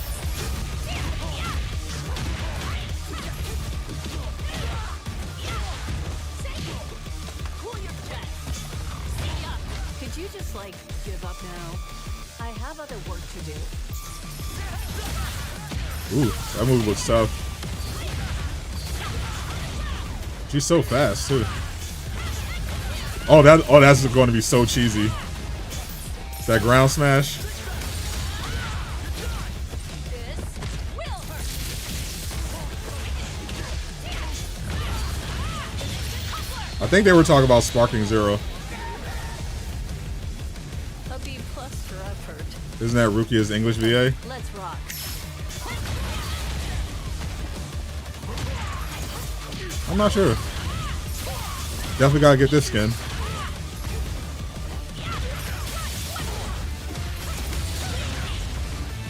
Could you just like give up now? I have other work to do. Ooh, that move looks tough. She's so fast too. Oh, that's going to be so cheesy. That ground smash. I think they were talking about Sparking Zero. A B+ for effort. Isn't that Rukia's English VA? Let's rock. I'm not sure. Definitely gotta get this skin.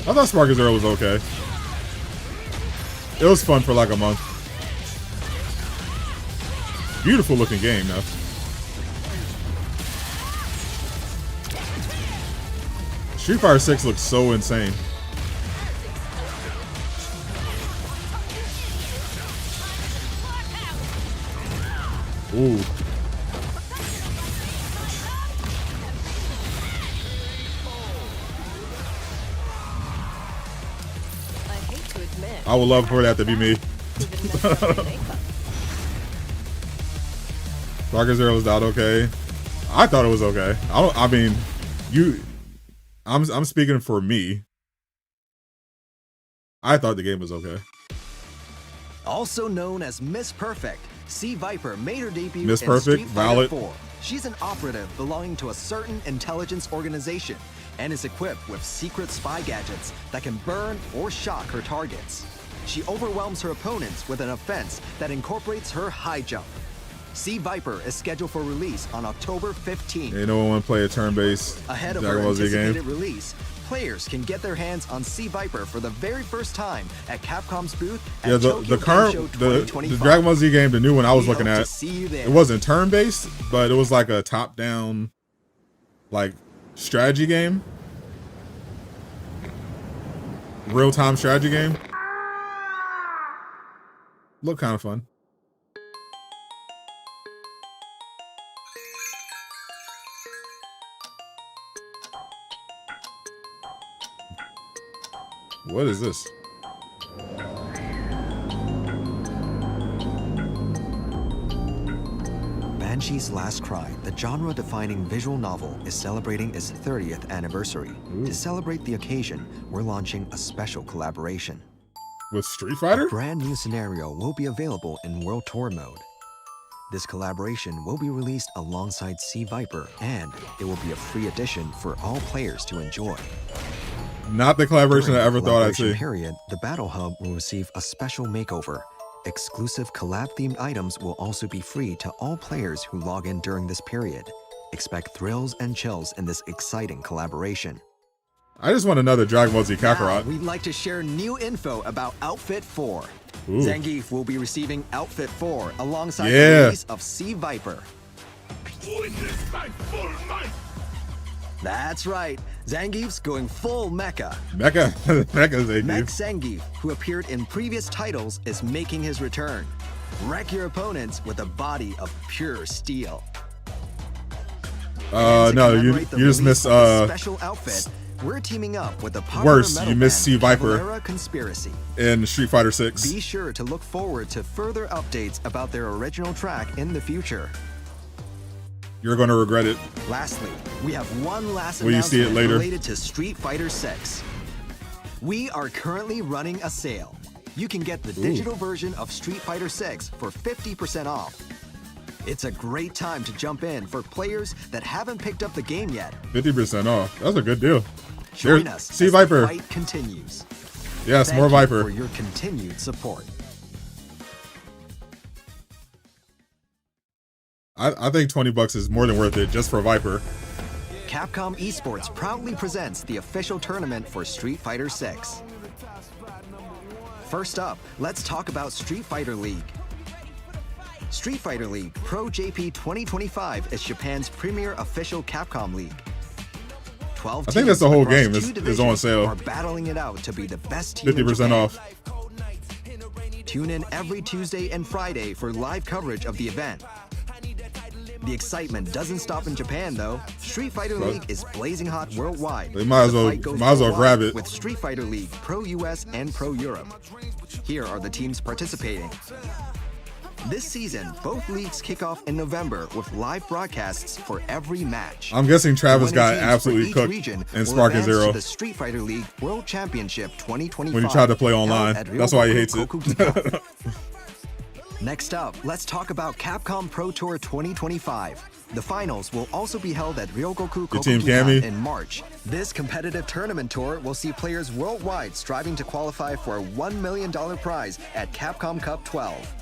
I thought Sparking Zero was okay. It was fun for like a month. Beautiful looking game though. Street Fighter 6 looks so insane. Ooh. I hate to admit. I would love for that to be me. Sparking Zero was not okay. I thought it was okay. I mean, I'm speaking for me. I thought the game was okay. Also known as Miss Perfect, Sea Viper made her debut Miss in Perfect, Street Fighter valid. 4. She's an operative belonging to a certain intelligence organization and is equipped with secret spy gadgets that can burn or shock her targets. She overwhelms her opponents with an offense that incorporates her high jump. Sea Viper is scheduled for release on October 15th. Ain't no one want to play a turn-based Ahead of Dragon her Ball Z anticipated game. release, players can get their hands on Sea Viper for the very first time at Capcom's booth at Yeah, Tokyo the Game current Show the 2025. Dragon Ball Z game, the new one I was We looking hope to at, see you there. it wasn't turn based, but it was like a top down, like strategy game, real time strategy game. Looked kind of fun. What is this? Banshee's Last Cry, the genre-defining visual novel, is celebrating its 30th anniversary. To celebrate the occasion, we're launching a special collaboration. With Street Fighter? A brand new scenario will be available in World Tour mode. This collaboration will be released alongside Sea Viper, and it will be a free edition for all players to enjoy. Not the collaboration I ever thought I'd Collaboration see. period, the Battle Hub will receive a special makeover. Exclusive collab-themed items will also be free to all players who log in during this period. Expect thrills and chills in this exciting collaboration. I just want another Dragon Ball Z Now, Kakarot. we'd like to share new info about Outfit 4. Ooh. Zangief will be receiving Outfit 4 alongside Yeah. the release of Sea Viper. That's right, Zangief's going full mecha. Mecha Zangief. Mech Zangief, who appeared in previous titles, is making his return. Wreck your opponents with a body of pure steel. And to No, you commemorate the just release missed of this special outfit. We're teaming up with the popular Worse, metal you missed band Sea Viper. Cavalera Conspiracy. in Street Fighter 6. Be sure to look forward to further updates about their original track in the future. You're gonna regret it. Lastly, we have one last Will you see it announcement later? related to Street Fighter 6. We are currently running a sale. You can get the digital version of Street Fighter 6 for 50% off. It's a great time to jump in for players that haven't picked up the game yet. 50% off. That's a good deal. Join There's us Sea as Viper. the fight continues. Yes, Thank more you Viper. for your continued support. I think $20 is more than worth it just for Viper. Capcom Esports proudly presents the official tournament for Street Fighter 6. First up, let's talk about Street Fighter League. Street Fighter League Pro JP 2025 is Japan's premier official Capcom league. 12 I think that's the whole teams game across two is on divisions sale. are battling it out to be the best team in 50% Japan. off. Tune in every Tuesday and Friday for live coverage of the event. The excitement doesn't stop in Japan, though. Street Fighter League is blazing hot worldwide. They might as The well- fight goes might as well worldwide grab it. with Street Fighter League Pro US and Pro Europe. Here are the teams participating. This season, both leagues kick off in November with live broadcasts for every match. I'm guessing Travis The got winning teams for absolutely each cooked region in will Sparking advance to Zero the Street Fighter League World Championship 2025. when he tried to play online. held at That's why he Ryogoku hates it. Kokugi Cup. Next up, let's talk about Capcom Pro Tour 2025. The finals will also be held at Ryogoku Your team, Kokugi Cammy? in March. This competitive tournament tour will see players worldwide striving to qualify for a $1 million prize at Capcom Cup 12.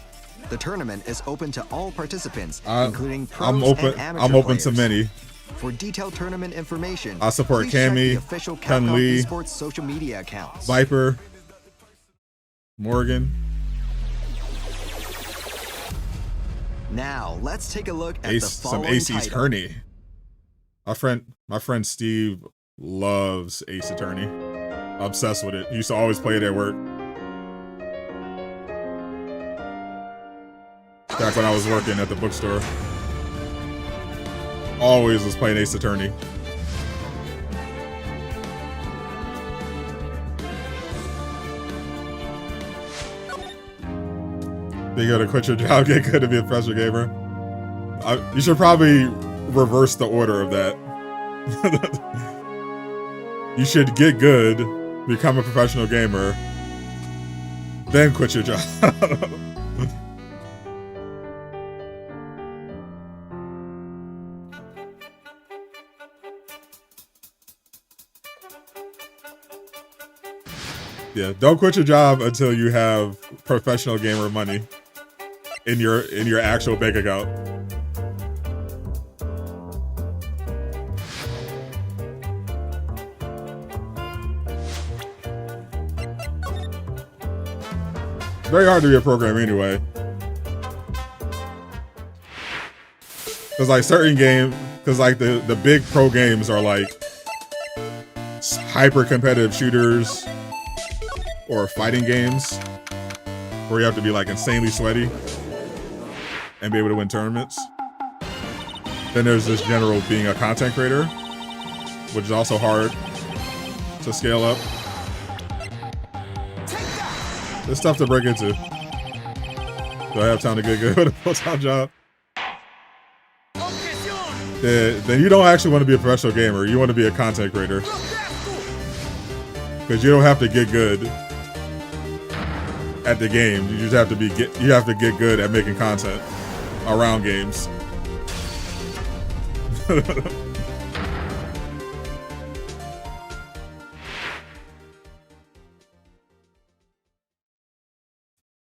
The tournament is open to all participants, including pros I'm open. and amateur I'm open to players. many. For detailed tournament information, I support please check Cammy, the official Kun Capcom Lee, Esports social media accounts. Viper, Morgan, Now, let's take a look at Ace, the some following Ace title. Attorney. My friend Steve loves Ace Attorney. Obsessed with it. He used to always play it at work. Back when I was working at the bookstore. Always was playing Ace Attorney. You gotta quit your job, get good to be a professional gamer. You should probably reverse the order of that. You should get good, become a professional gamer, then quit your job. Yeah, don't quit your job until you have professional gamer money in your actual bank account. Very hard to be a programmer anyway. Cause like certain games, cause like the big pro games are like hyper competitive shooters or fighting games where you have to be like insanely sweaty and be able to win tournaments. Then there's this general being a content creator, which is also hard to scale up. There's stuff to break into. Do I have time to get good with a full-time job? Then you don't actually want to be a professional gamer. You want to be a content creator. Because you don't have to get good at the game. You just have to get good at making content around games.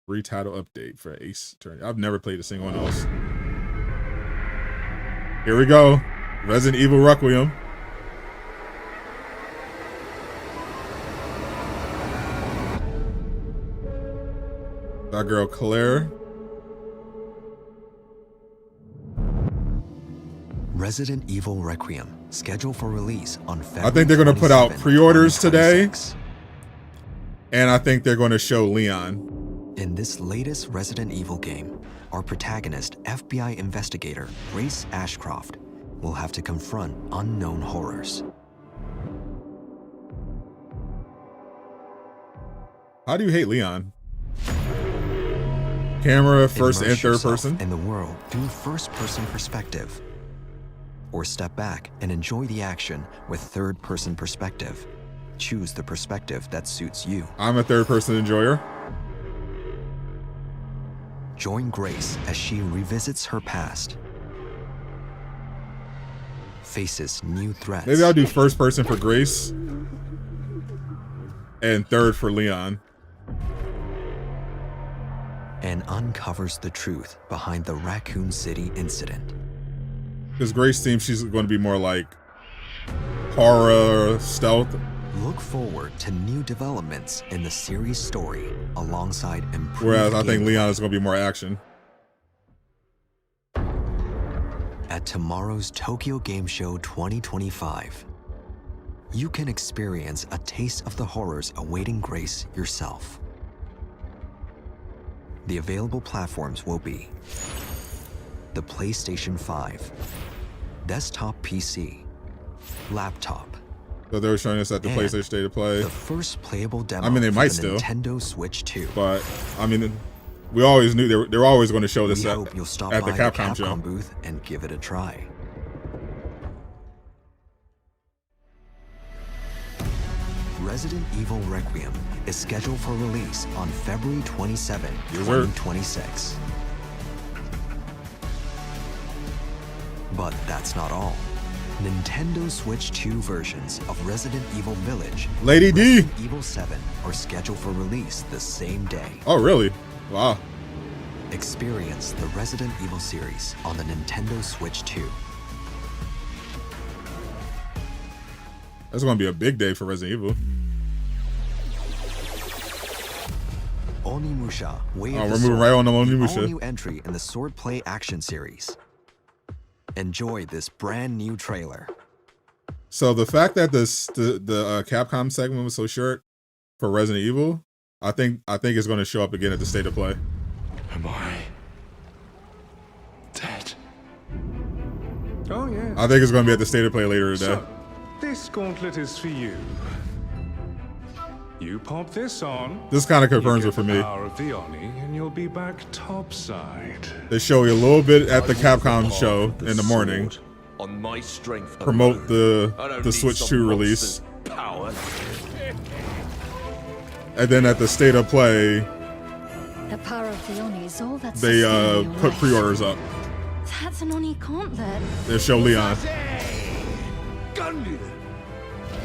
Retitle update for Ace Attorney. I've never played a single one else. Here we go. Resident Evil Requiem. That girl Claire. Resident Evil Requiem, scheduled for release on February. I think they're going to put out 27, pre-orders today. 2026. And I think they're going to show Leon. In this latest Resident Evil game, our protagonist, FBI investigator Grace Ashcroft, will have to confront unknown horrors. How do you hate Leon? Camera, first and Immerse third yourself person. in the world through first-person perspective. Or step back and enjoy the action with third-person perspective. Choose the perspective that suits you. I'm a third person enjoyer. Join Grace as she revisits her past, faces new threats, Maybe I'll do first person for Grace and third for Leon. and uncovers the truth behind the Raccoon City incident. Because Grace seems she's going to be more like horror, stealth. Look forward to new developments in the series story alongside improved Whereas I think gameplay. Leon is going to be more action. At tomorrow's Tokyo Game Show 2025, you can experience a taste of the horrors awaiting Grace yourself. The available platforms will be the PlayStation 5, desktop PC, laptop, So they were showing us at the And PlayStation State of Play. the first playable demo I mean, they for might the still. Nintendo Switch 2. But, I mean, we always knew they were always going to show this We at, hope you'll stop at by the Capcom show. booth and give it a try. Resident Evil Requiem is scheduled for release on February 27, Yes, sir. 2026. But that's not all. Nintendo Switch 2 versions of Resident Evil Village, Lady D. Resident Evil 7 are scheduled for release the same day. Oh, really? Wow. Experience the Resident Evil series on the Nintendo Switch 2. That's going to be a big day for Resident Evil. Onimusha, Way Oh, of we're the moving Sword, right on to the Onimusha. all-new entry in the Swordplay action series. Enjoy this brand new trailer. So the fact that the Capcom segment was so short for Resident Evil, I think it's going to show up again at the State of Play. Am I dead? Oh, yes. I think it's going to be at the State of Play later today. So, this gauntlet is for you. You pop this on. This kind of you confirms get it for the me. power of the Oni, and you'll be back topside. They show you a little bit at the Capcom show in the morning. On my strength Promote alone. I don't the need Switch some 2 release. monster's power. And then at the State of Play, The power of the Oni is all that's they sustaining your put life. pre-orders up. That's an Oni gauntlet. They show Leon.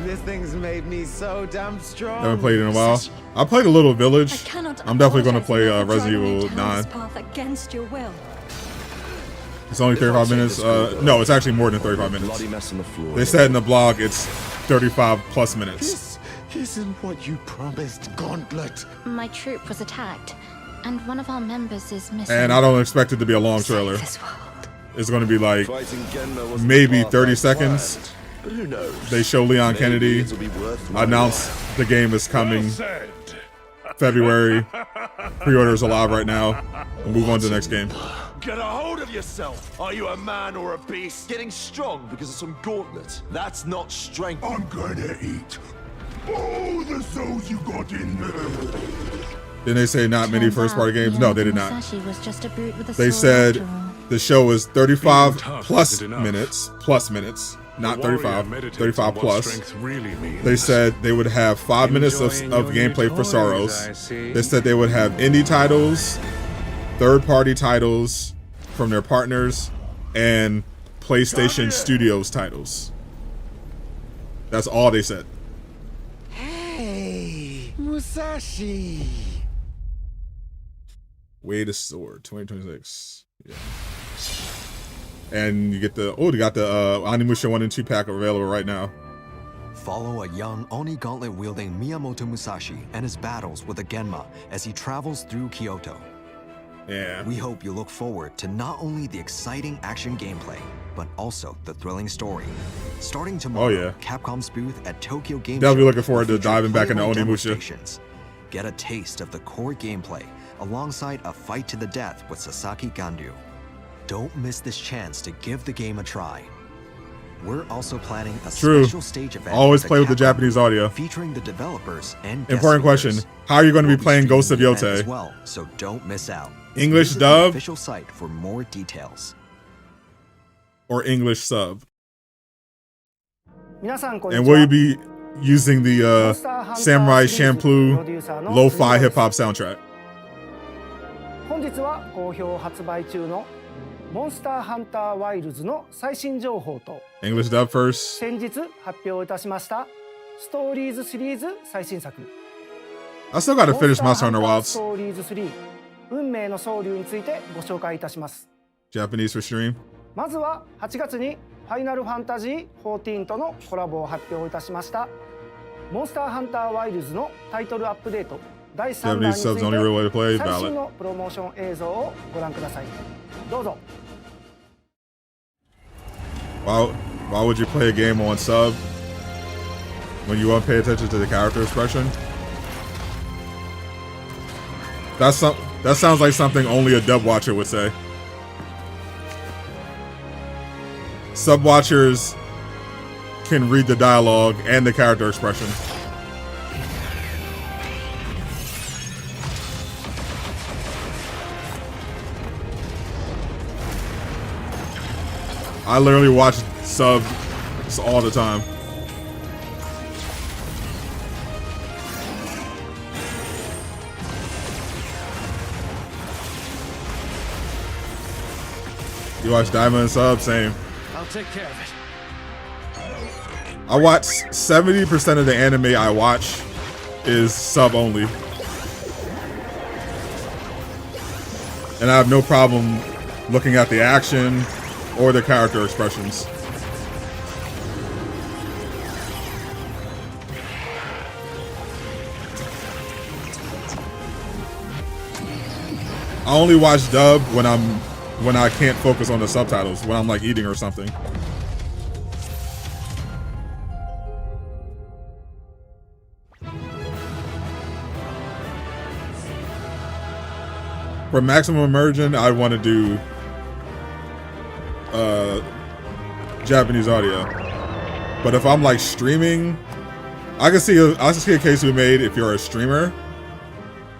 This thing's made me so damn strong. Haven't played it in a while. I played a little Village. I cannot I'm definitely going to apologize play for Resident driving you Evil down 9. this path against your will. It's only 35 minutes. No, it's actually more than 35 minutes. Bloody mess on the floor. They said in the blog it's 35 plus minutes. This isn't what you promised, Gauntlet. My troop was attacked. and one of our members is missing. And I don't expect it to be a long trailer. It's going to be like maybe 30 seconds. But who knows? They show Leon Kennedy, announce the game is coming February. Pre-orders are live right now. We'll move on to the next game. Get a hold of yourself! Are you a man or a beast? Getting strong because of some gauntlet. That's not strength. I'm gonna eat all the souls you got in there. Didn't they say not many first-party games? No, they did not. Was just a brute with a They sword said after all. the show is 35 plus isn't enough. minutes, not 35, 35 plus. Really They said they would have 5 minutes of gameplay for Soros. They said they would have indie titles, third-party titles from their partners, and PlayStation Studios titles. That's all they said. Hey, Musashi. Wade is Sword, 2026. Yeah. And you get the they got the Onimusha 1 and 2 pack available right now. Follow a young Oni gauntlet-wielding Miyamoto Musashi and his battles with a Genma as he travels through Kyoto. Yeah. We hope you look forward to not only the exciting action gameplay, but also the thrilling story. Starting tomorrow, Capcom's booth at Tokyo Game They'll be Show looking forward to will feature diving back into playable Onimusha. demonstrations. Get a taste of the core gameplay alongside a fight to the death with Sasaki Ganryu. Don't miss this chance to give the game a try. We're also planning a special stage event. Always at play with the Capcom Japanese audio. featuring the developers and guest Important question. speakers. How are you going to be We'll playing Ghost of streaming the event Yote? as well, so don't miss out. English Visit the dub official site for more details. or English sub? 皆さんこんに And ちは will you be using the Samurai Champloo lo-fi hip-hop soundtrack? 本日は好評発売中のモンスターハンターワイルズの最新情報と English dub first. 先日発表いたしましたストーリーズシリーズ最新作 I still gotta finish Monster Hunter ス Wilds. トーリーズ3運命の総流についてご紹介いたします Japanese for stream. まずは8月にファイナルファンタジー14とのコラボを発表いたしましたモンスターハンターワイルズのタイトルアップデート第3弾に Japanese つい subs the only real way to play て最新 ballot. のプロモーション映像をご覧くださいどうぞ Why would you play a game on sub when you won't pay attention to the character expression? That sounds like something only a dub watcher would say. Sub watchers can read the dialogue and the character expression. I literally watch subs all the time. You watch Diamond sub? Same. I'll take care of it. I watch 70% of the anime I watch is sub only. And I have no problem looking at the action or the character expressions. I only watch dub when I can't focus on the subtitles, when I'm like eating or something. For maximum immersion, I want to do Japanese audio. But if I'm like streaming, I can see a case we made if you're a streamer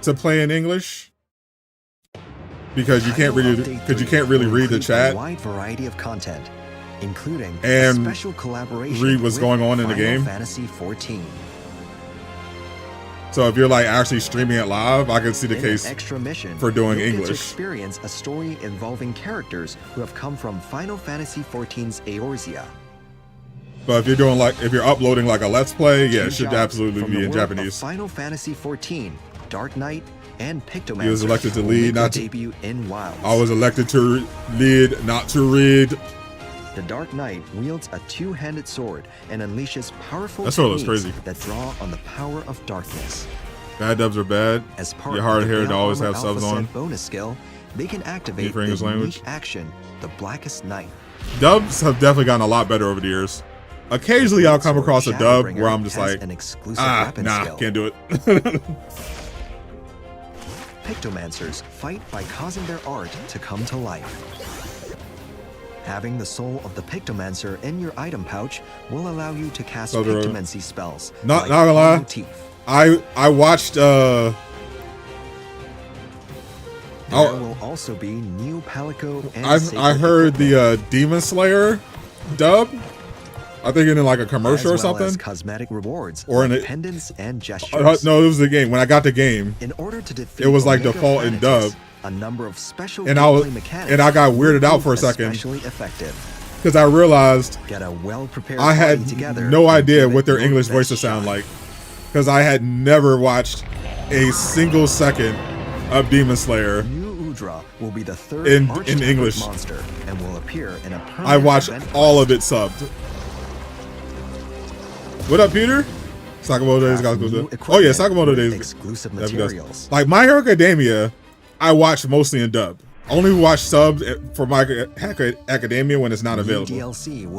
to play in English. Because you can't really read the chat. Wide variety of content, including and a special collaboration read what's going on in the game. Final Fantasy 14. So if you're like actually streaming it live, I can see the In case an extra mission, for doing you'll get to English. experience a story involving characters who have come from Final Fantasy 14's Eorzea. But if you're uploading like a Let's Play, yeah, it should absolutely From be the in world of Japanese. Final Fantasy 14, Dark Knight, and Pictomancer. You was elected to will lead, make their not to debut in Wilds. I was elected to lead, not to read. The Dark Knight wields a two-handed sword and unleashes powerful That sword looks techniques crazy. that draw on the power of darkness. Bad dubs are bad. As part Your of hard the hair to Veil always Armor have subs Alpha on. Set bonus skill, they can activate for the English language. unique action, the Blackest Night. Dubs have definitely gotten a lot better over the years. Occasionally I'll come across a dub where I'm just like, an exclusive nah, skill. can't do it. Pictomancers fight by causing their art to come to life. Having the soul of the Pictomancer in your item pouch will allow you to cast Pictomancy spells. Not gonna lie, I watched There will also be new Palico and I heard the Demon Slayer dub. I think in like a commercial or something. As cosmetic rewards, or in pendants and gestures. No, it was the game. When I got the game, in order to defeat it was like Omega default in dub. A number of special and I got weirded out for a second because I realized I had no idea what their English voices sound like because I had never watched a single second of Demon Slayer will be the third in English monster and will appear in a I watched all of it subbed. What up, Peter? Sakamoto Days got good. Oh yeah, Sakamoto Days exclusive materials. Like My Hero Academia, I watched mostly in dub. Only watch subs for My Hero Academia when it's not available.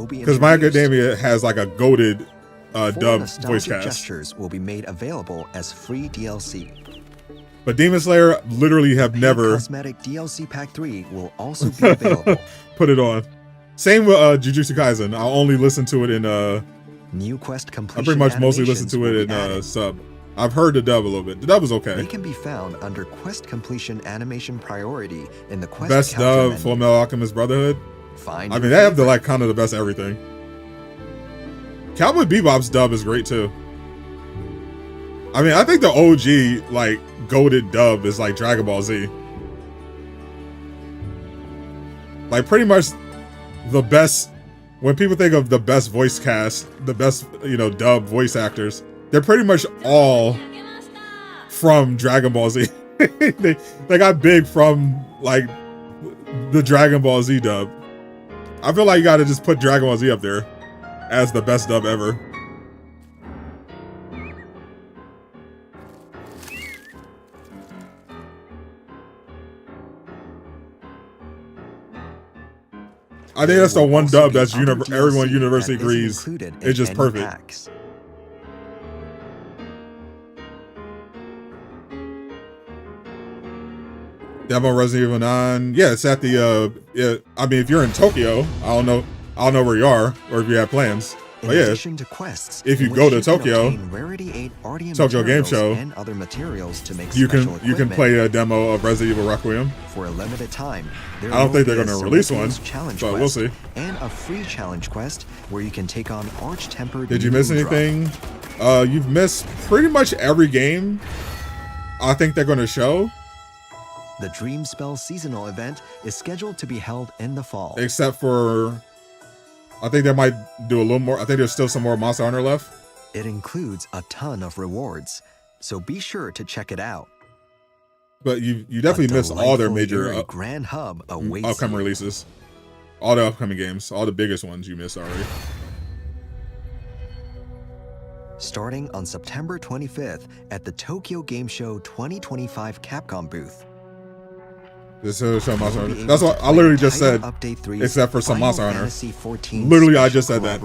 Because My Hero Academia has like a goated dub voice cast. Gestures will be made available as free DLC. But Demon Slayer literally have never. Cosmetic DLC Pack 3 will also be available. Put it on. Same with Jujutsu Kaisen. I'll only listen to it in New quest completion. I pretty much mostly listen to it in sub. I've heard the dub a little bit. The dub is okay. They can be found under quest completion animation priority in the quest best dub Full Metal Alchemist Brotherhood. I mean, they have the like kind of the best everything. Cowboy Bebop's dub is great too. I mean, I think the OG like goated dub is like Dragon Ball Z. Like pretty much the best. When people think of the best voice cast, the best, dub voice actors, they're pretty much all from Dragon Ball Z. they got big from like the Dragon Ball Z dub. I feel like you gotta just put Dragon Ball Z up there as the best dub ever. I think that's the one dub that's everyone universally agrees is just perfect. Demo Resident Evil 9. Yeah, it's at the I mean, if you're in Tokyo, I don't know where you are or if you have plans. But yeah, if you go to Tokyo Game Show, and other materials to make you can play a demo of Resident Evil Requiem for a limited time. I don't think they're going to release one, but we'll see. And a free challenge quest where you can take on Arch-Tempered. Did you miss anything? You've missed pretty much every game I think they're going to show. The Dream Spell seasonal event is scheduled to be held in the fall. Except for, I think they might do a little more. I think there's still some more Monster Hunter left. It includes a ton of rewards, so be sure to check it out. But you definitely missed all their major Grand Hub awaits upcoming releases. All the upcoming games, all the biggest ones you missed already. Starting on September 25th at the Tokyo Game Show 2025 Capcom booth. This is show Monster Hunter. That's what I literally just said. Except for some Monster Hunter. Literally, I just said that.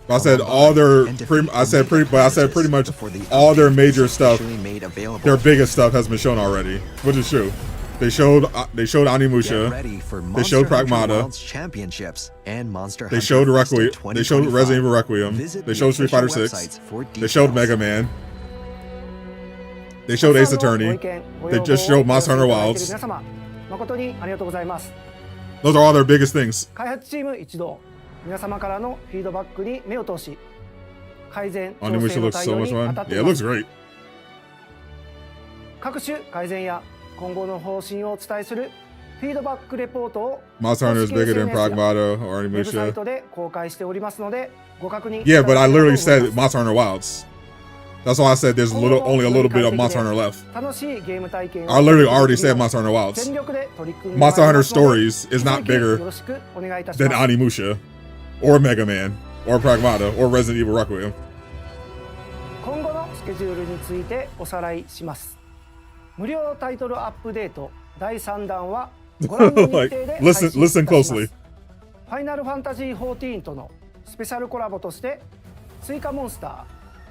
I said all their. I said pretty much all their major stuff. Their biggest stuff has been shown already, which is true. They showed Onimusha. They showed Pragmata. Championships and Monster They showed Requiem. They showed Resident Evil Requiem. They showed Street Fighter 6. They showed Mega Man. They showed Ace Attorney. They just showed Monster Hunter Wilds. Those are all their biggest things. 開発チーム一同、皆様からのフィードバックに目を通し、改善調整 Onimusha の looks 対 so 応 much に fun. 当たって Yeah, い it ま looks す。 great. 各種改善や今後の方針をお伝えするフィードバックレポートを Monster Hunter is bigger than Pragmata or ウェブサイ Onimusha. トで公開しておりますので、ご確認 Yeah, but I literally いただければと思い said ます Monster Hunter Wilds. That's why I said there's only a little bit of Monster Hunter left. 楽しいゲーム体験を I literally already said Monster Hunter Wilds. 全力で取り組んで Monster まいり Hunter ますので Stories is not 引き続き bigger よろしくお願いいたし than ます。 Onimusha or Mega Man or Pragmata or Resident Evil Requiem. スケジュールについておさらいします。無料タイトルアップデート第3弾はご覧の日程で配信いたします。ファイナルファンタジー14とのスペシャルコラボとして追加モンスタ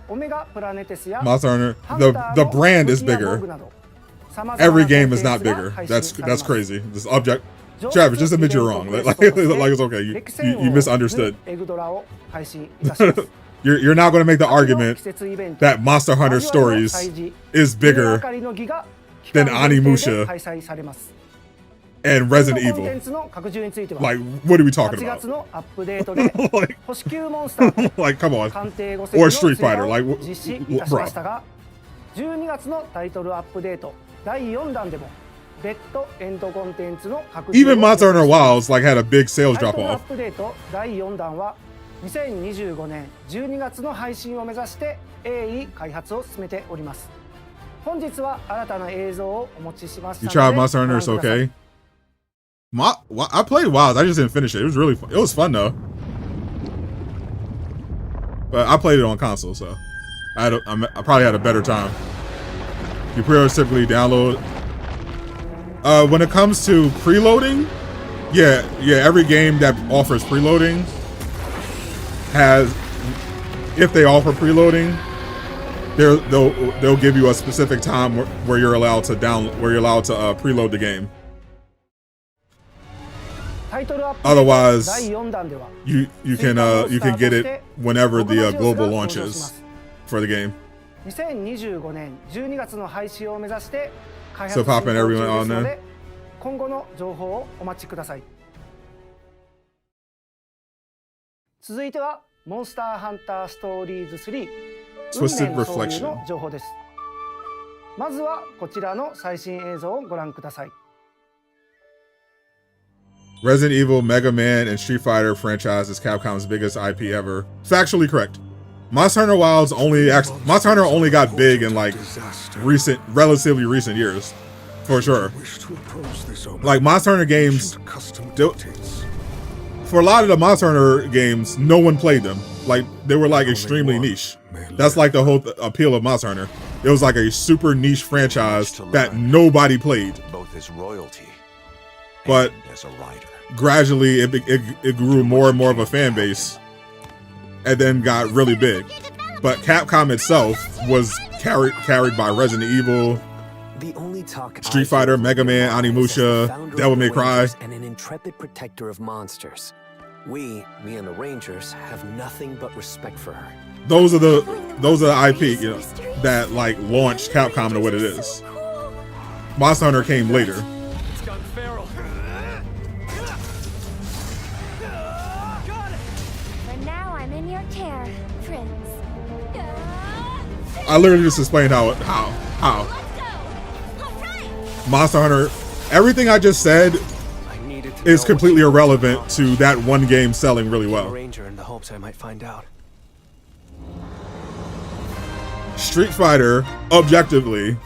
ーオメガプラネテスや Monster Hunter, the brand is bigger. Every game is not bigger. That's crazy. This object, Travis, just admit you're wrong. Like it's okay. You misunderstood. You're not going to make the argument that Monster Hunter Stories is bigger than Onimusha and Resident Evil. Like, what are we talking about? Like, come on. Or Street Fighter. Like, bro. 12月のタイトルアップデート第4弾でも別途エンドコンテンツの拡充 Even Monster Hunter Wilds like had a big sales drop タイトルアッ off. プデート第4弾は2025年12月の配信を目指して鋭意開発を進めております。本日は新たな映像をお持ちしました You の tried で Monster Hunter, it's ご覧ください okay. I played Wilds. I just didn't finish it. It was really fun. It was fun though. But I played it on console, so I probably had a better time. You pre-orders typically download. When it comes to preloading, yeah, every game that offers preloading has, if they offer preloading, they'll give you a specific time where you're allowed to preload the game. Otherwise, you can get it whenever the global launches for the game. 2025年12月の配信を目指して開 So 発 popping 進行 everyone 中で on すの there. で今後の情報をお待ちください。続いてはモンスターハンターストーリーズ3 Twisted 運命の遭遇 Reflection. の情報です。まずはこちらの最新映像をご覧ください。 Resident Evil, Mega Man, and Street Fighter franchise is Capcom's biggest IP ever. Factually correct. Monster Hunter Wilds Monster Hunter only got big in like relatively recent years, for sure. Like Monster Hunter games, for a lot of the Monster Hunter games, no one played them. Like they were like extremely niche. That's like the whole appeal of Monster Hunter. It was like a super niche franchise that nobody played. Both as royalty, But as a rider. gradually it grew more and more of a fan base and then got really big. But Capcom itself was carried by Resident Evil, Street Fighter, Mega Man, Onimusha, Devil May Cry. And an intrepid protector of monsters. Me and the Rangers, have nothing but respect for her. Those are the IP, you know, that like launched Capcom to what it is. Monster Hunter came later. I literally just explained how Monster Hunter, everything I just said is completely irrelevant to that one game selling really well. Ranger in the hopes I might find out. Street Fighter, objectively,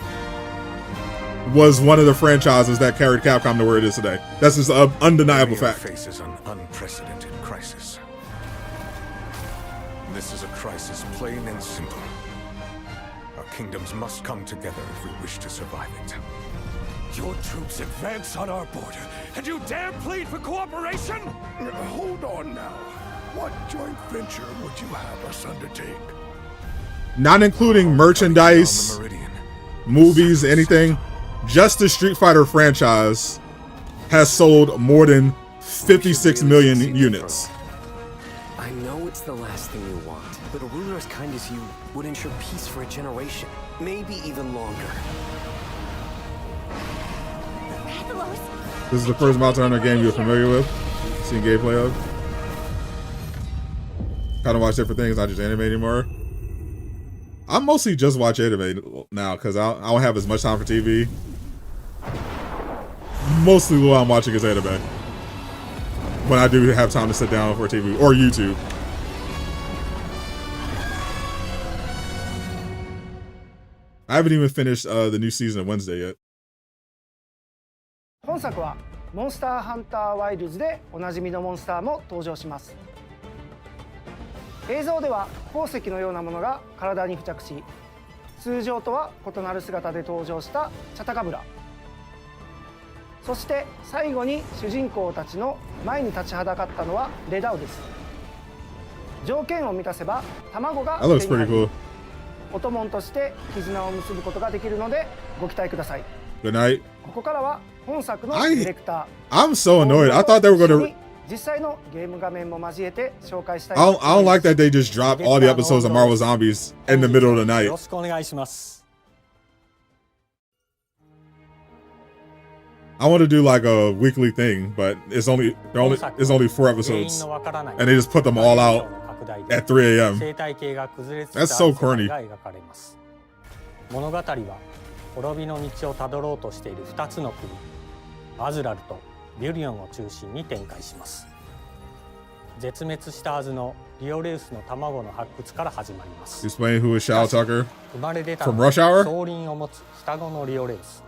was one of the franchises that carried Capcom to where it is today. That's just an undeniable fact. Faces an unprecedented crisis. This is a crisis plain and simple. Our kingdoms must come together if we wish to survive it. Your troops advance on our border, and you dare plead for cooperation? Hold on now. What joint venture would you have us undertake? Not including merchandise, movies, anything. Just the Street Fighter franchise has sold more than 56 million units. I know it's the last thing you want, but a ruler as kind as you would ensure peace for a generation, maybe even longer. This is the first Monster Hunter game you're familiar with, seen gameplay of. Kind of watch different things, not just anime anymore. I mostly just watch anime now because I don't have as much time for TV. Mostly what I'm watching is anime. When I do have time to sit down for TV or YouTube. I haven't even finished the new season of Wednesday yet. 本作はモンスターハンターワイルズでおなじみのモンスターも登場します。映像では鉱石のようなものが体に付着し、通常とは異なる姿で登場したチャタカブラ、そして最後に主人公たちの前に立ちはだかったのはレダウです。条件を満たせば卵が手に入り、お供として絆を結ぶことができるのでご期待ください。 Good night. ここからは本作のディレクター。I'm so annoyed. I thought they were gonna. 実際のゲーム画面も交えて紹介したい。 I don't like that they just dropped all the episodes of Marvel Zombies in the middle of the night. よろしくお願いします。 I want to do like a weekly thing, but it's only 4 episodes, and they just put them all out at 3 a.m. That's so corny. 物語は滅びの道をたどろうとしている2つの国、アズラルとビュリオンを中心に展開します。絶滅したはずのリオレウスの卵の発掘から始まります。 Explain who is Shao Tucker 生まれ出た from Rush Hour? 総輪を持つ双子のリオレウス。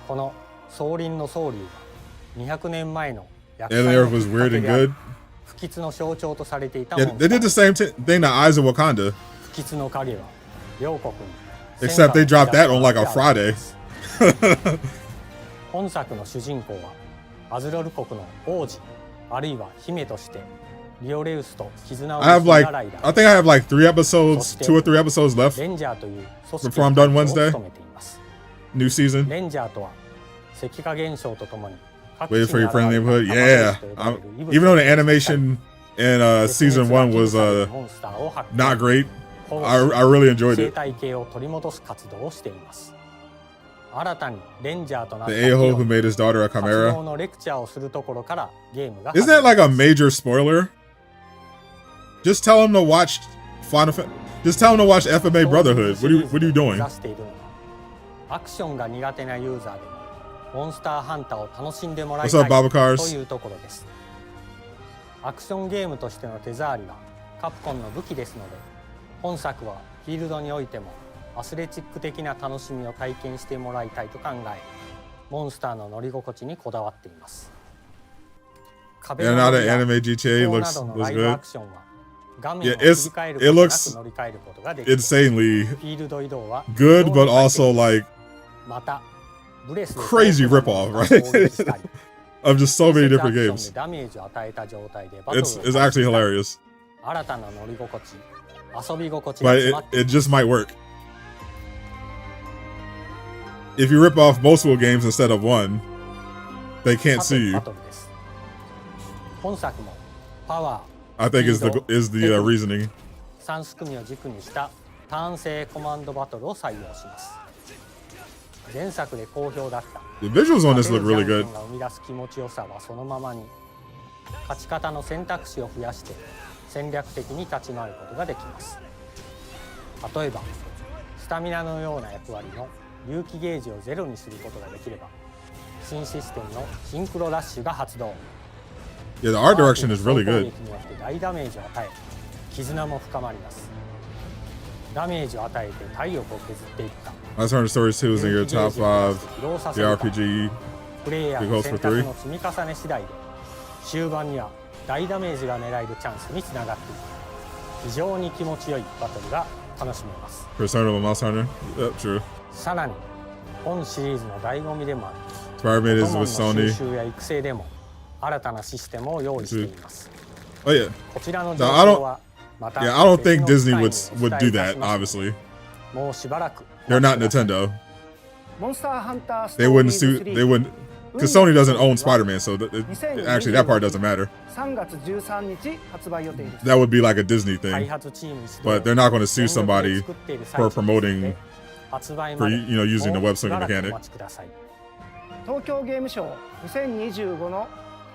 この総輪の総竜は200年前の約束のきっかけである不吉の象徴とされていたもの。 Yeah, they did the same thing to Eyes of Wakanda. 不吉の影は両国に Except they dropped that on like a Friday. 本作の主人公はアズロル国の王子あるいは姫としてリオレウスと絆を結んだライダー。 I think I have like 3 episodes, 2 or 3 episodes left レンジャーという組織 before I'm done Wednesday. を務めています。 New season. レンジャーとは石化現象とともに Wait for your friendly neighborhood. Yeah, even though the animation in season 1 was not great, I really enjoyed it. 生態系を取り戻す活動をしています。新たにレンジャーとなった The a-hole who made his daughter a 活 chimera. 動のレクチャーをするところからゲームが Isn't that like a major spoiler? Just tell him to watch Just tell him to watch FMA Brotherhood. What are you doing? アクションが苦手なユーザーでもモンスターハンターを楽しんでもらい What's た up, い Babacars? というところです。アクションゲームとしての手触りはカプコンの武器ですので、本作はフィールドにおいてもアスレチック的な楽しみを体験してもらいたいと考え、モンスターの乗り心地にこだわっています。 Yeah, now the anime GTA looks good. Yeah, it looks insanely good, but also like crazy ripoff, right? Of just so many different games. It's actually hilarious. But it just might work. If you rip off multiple games instead of one, they can't sue you. I think is the reasoning. 3組を軸にしたターン制コマンドバトルを採用します。前作で好評だった The visuals on this look really good. が生み出す気持ちよさはそのままに、勝ち方の選択肢を増やして戦略的に立ち回ることができます。例えばスタミナのような役割の隆起ゲージをゼロにすることができれば、新システムのシンクロラッシュが発動。 Yeah, the art direction is really good. 大ダメージを与え、絆も深まります。ダメージを与えて体力を削っていった。 Let's turn the stories 2 is in your top 5 JRPG. プレイヤーの選択の積み重ね次第で、終盤には大ダメージが狙えるチャンスにつながっている。非常に気持ちよいバトルが楽しめます。 Persona of a Mouse Hunter. Yep, true. さらに本シリーズの醍醐味でもある Spider-Man is with ポケモンの Sony. 収集や育成でも新たなシステムを用意しています。 Oh yeah. こちらの No, 情 I 報 don't. はまた Yeah, I don't think 別の Disney 機会に would お do 伝えいたし that. ます。 Obviously, もうしばらく they're not Nintendo. モンスターハンター They wouldn't sue. They wouldn't. Because Sony doesn't own Spider-Man, so actually that part doesn't matter. 3月13日発売予定です。 That would be like a Disney thing. 開発チーム一同 But they're not going to sue somebody 作っている最 for 中 promoting 発売 for まで using the web swinging もうしばらく mechanic. お待ちください。東京ゲームショウ2025の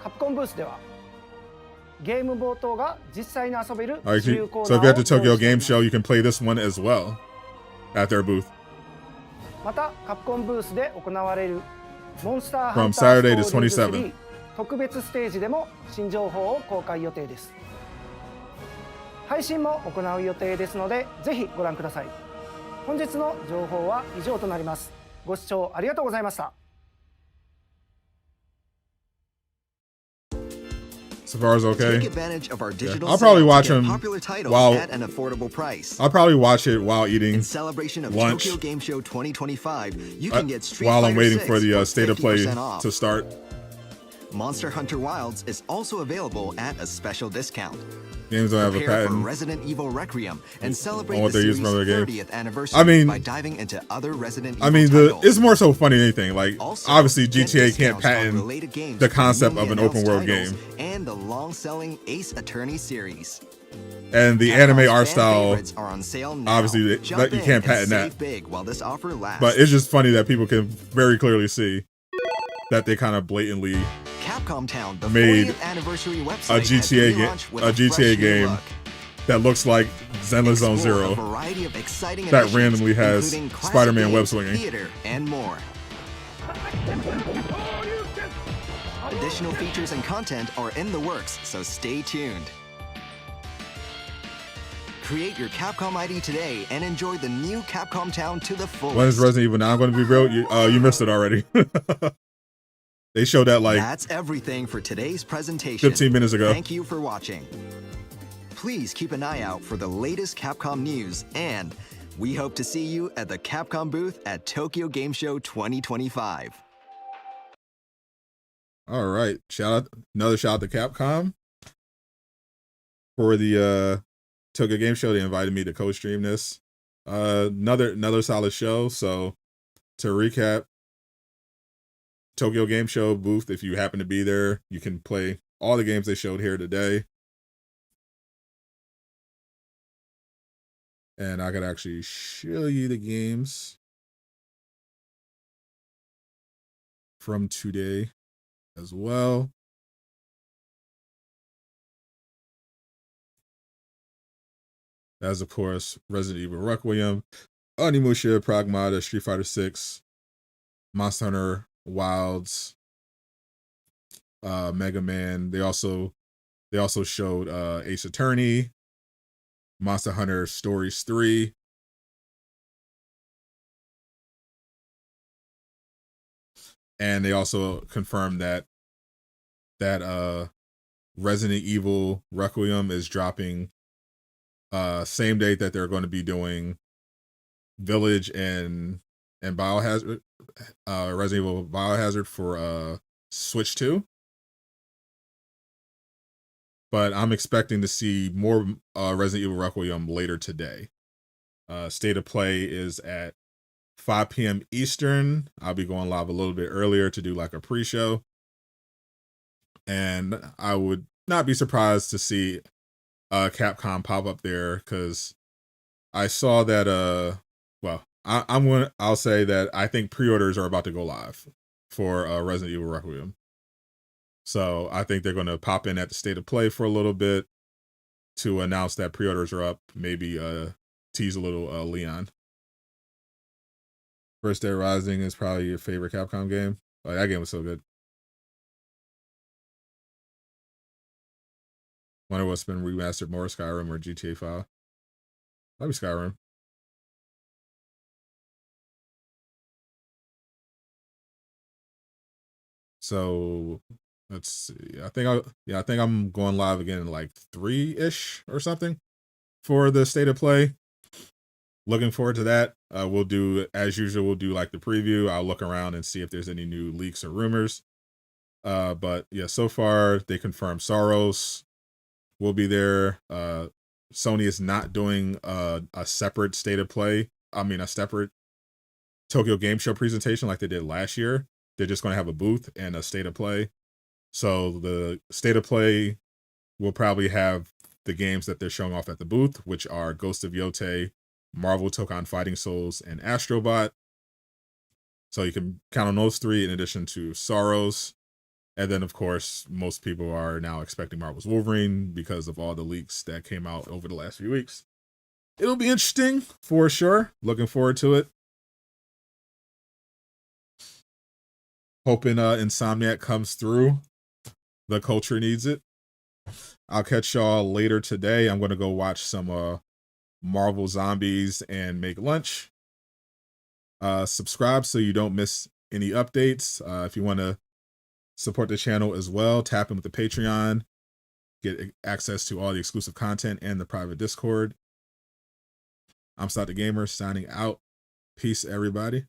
カプコンブースではゲーム冒頭が実際に遊べる Alright, 自由コー so ナ if you're at the ーを用 Tokyo 意してい Game ます。 Show, you can play this one as well at their booth またカプコンブースで行われるモンスターハ from ンター Saturday to ストーリーズ3 27. 特別ステージでも新情報を公開予定です。配信も行う予定ですのでぜひご覧ください。本日の情報は以上となります。ご視聴ありがとうございました。So far as okay. Take advantage of our digital I'll probably sale watch to get him popular titles while at an affordable price. I'll probably watch it while eating In celebration of lunch. Tokyo Game Show 2025, you can get Street while I'm Fighter waiting 6 for the state of play 50% off. to start. Monster Hunter Wilds is also available at a special discount. Games don't have a Prepare for patent. Resident Evil Requiem and celebrate what the they're using series' from other 30th games. anniversary I mean, by diving into other Resident Evil I mean, titles. it's more so funny than anything. Like, Also, obviously, get GTA can't discounts on patent related games the from concept newly of an open announced world titles game. and the long-selling Ace Attorney series. And the Capcom's anime art fan style, favorites are on sale now. obviously, Jump you in can't and patent save that. big while this offer lasts. But it's just funny that people can very clearly see that they kind of blatantly Capcom Town, the made 40th anniversary a website, GTA game that looks like Zenless Zone Zero that randomly has Spider-Man web swinging. Theater and more. Additional features and content are in the works, so stay tuned. Create your Capcom ID today and enjoy the new Capcom Town to the fullest. When is Resident Evil 9 going to be real? You missed it already. They showed that like That's everything for today's presentation. 15 minutes ago. Thank you for watching. Please keep an eye out for the latest Capcom news, and we hope to see you at the Capcom booth at Tokyo Game Show 2025. All right, another shout out to Capcom for the Tokyo Game Show. They invited me to co-stream this. Another solid show. So to recap, Tokyo Game Show booth, if you happen to be there, you can play all the games they showed here today. And I could actually show you the games from today as well. As of course, Resident Evil Requiem, Onimusha, Pragmata, Street Fighter 6, Monster Hunter Wilds, Mega Man. They also showed Ace Attorney, Monster Hunter Stories 3, and they also confirmed that Resident Evil Requiem is dropping same date that they're going to be doing Village and Biohazard, Resident Evil Biohazard for Switch 2. But I'm expecting to see more Resident Evil Requiem later today. State of Play is at 5 p.m. Eastern. I'll be going live a little bit earlier to do like a pre-show. And I would not be surprised to see Capcom pop up there, because I saw that I'll say that I think pre-orders are about to go live for Resident Evil Requiem. So I think they're going to pop in at the State of Play for a little bit to announce that pre-orders are up. Maybe tease a little Leon. First Day Rising is probably your favorite Capcom game. Oh, that game was so good. Wonder what's been remastered more, Skyrim or GTA 5. Probably Skyrim. So let's see. I think I'm going live again in like 3-ish or something for the State of Play. Looking forward to that. We'll do, as usual, we'll do like the preview. I'll look around and see if there's any new leaks or rumors. But yeah, so far they confirmed Soros will be there. Sony is not doing a separate State of Play. A separate Tokyo Game Show presentation like they did last year. They're just going to have a booth and a State of Play. So the State of Play will probably have the games that they're showing off at the booth, which are Ghost of Yotei, Marvel Tokon Fighting Souls, and Astrobot. So you can count on those three in addition to Soros. And then, of course, most people are now expecting Marvel's Wolverine because of all the leaks that came out over the last few weeks. It'll be interesting for sure. Looking forward to it. Hoping Insomniac comes through. The culture needs it. I'll catch y'all later today. I'm going to go watch some Marvel Zombies and make lunch. Subscribe so you don't miss any updates. If you want to support the channel as well, tap in with the Patreon. get access to all the exclusive content and the private Discord. I'm Sadot the Gamer signing out. Peace, everybody.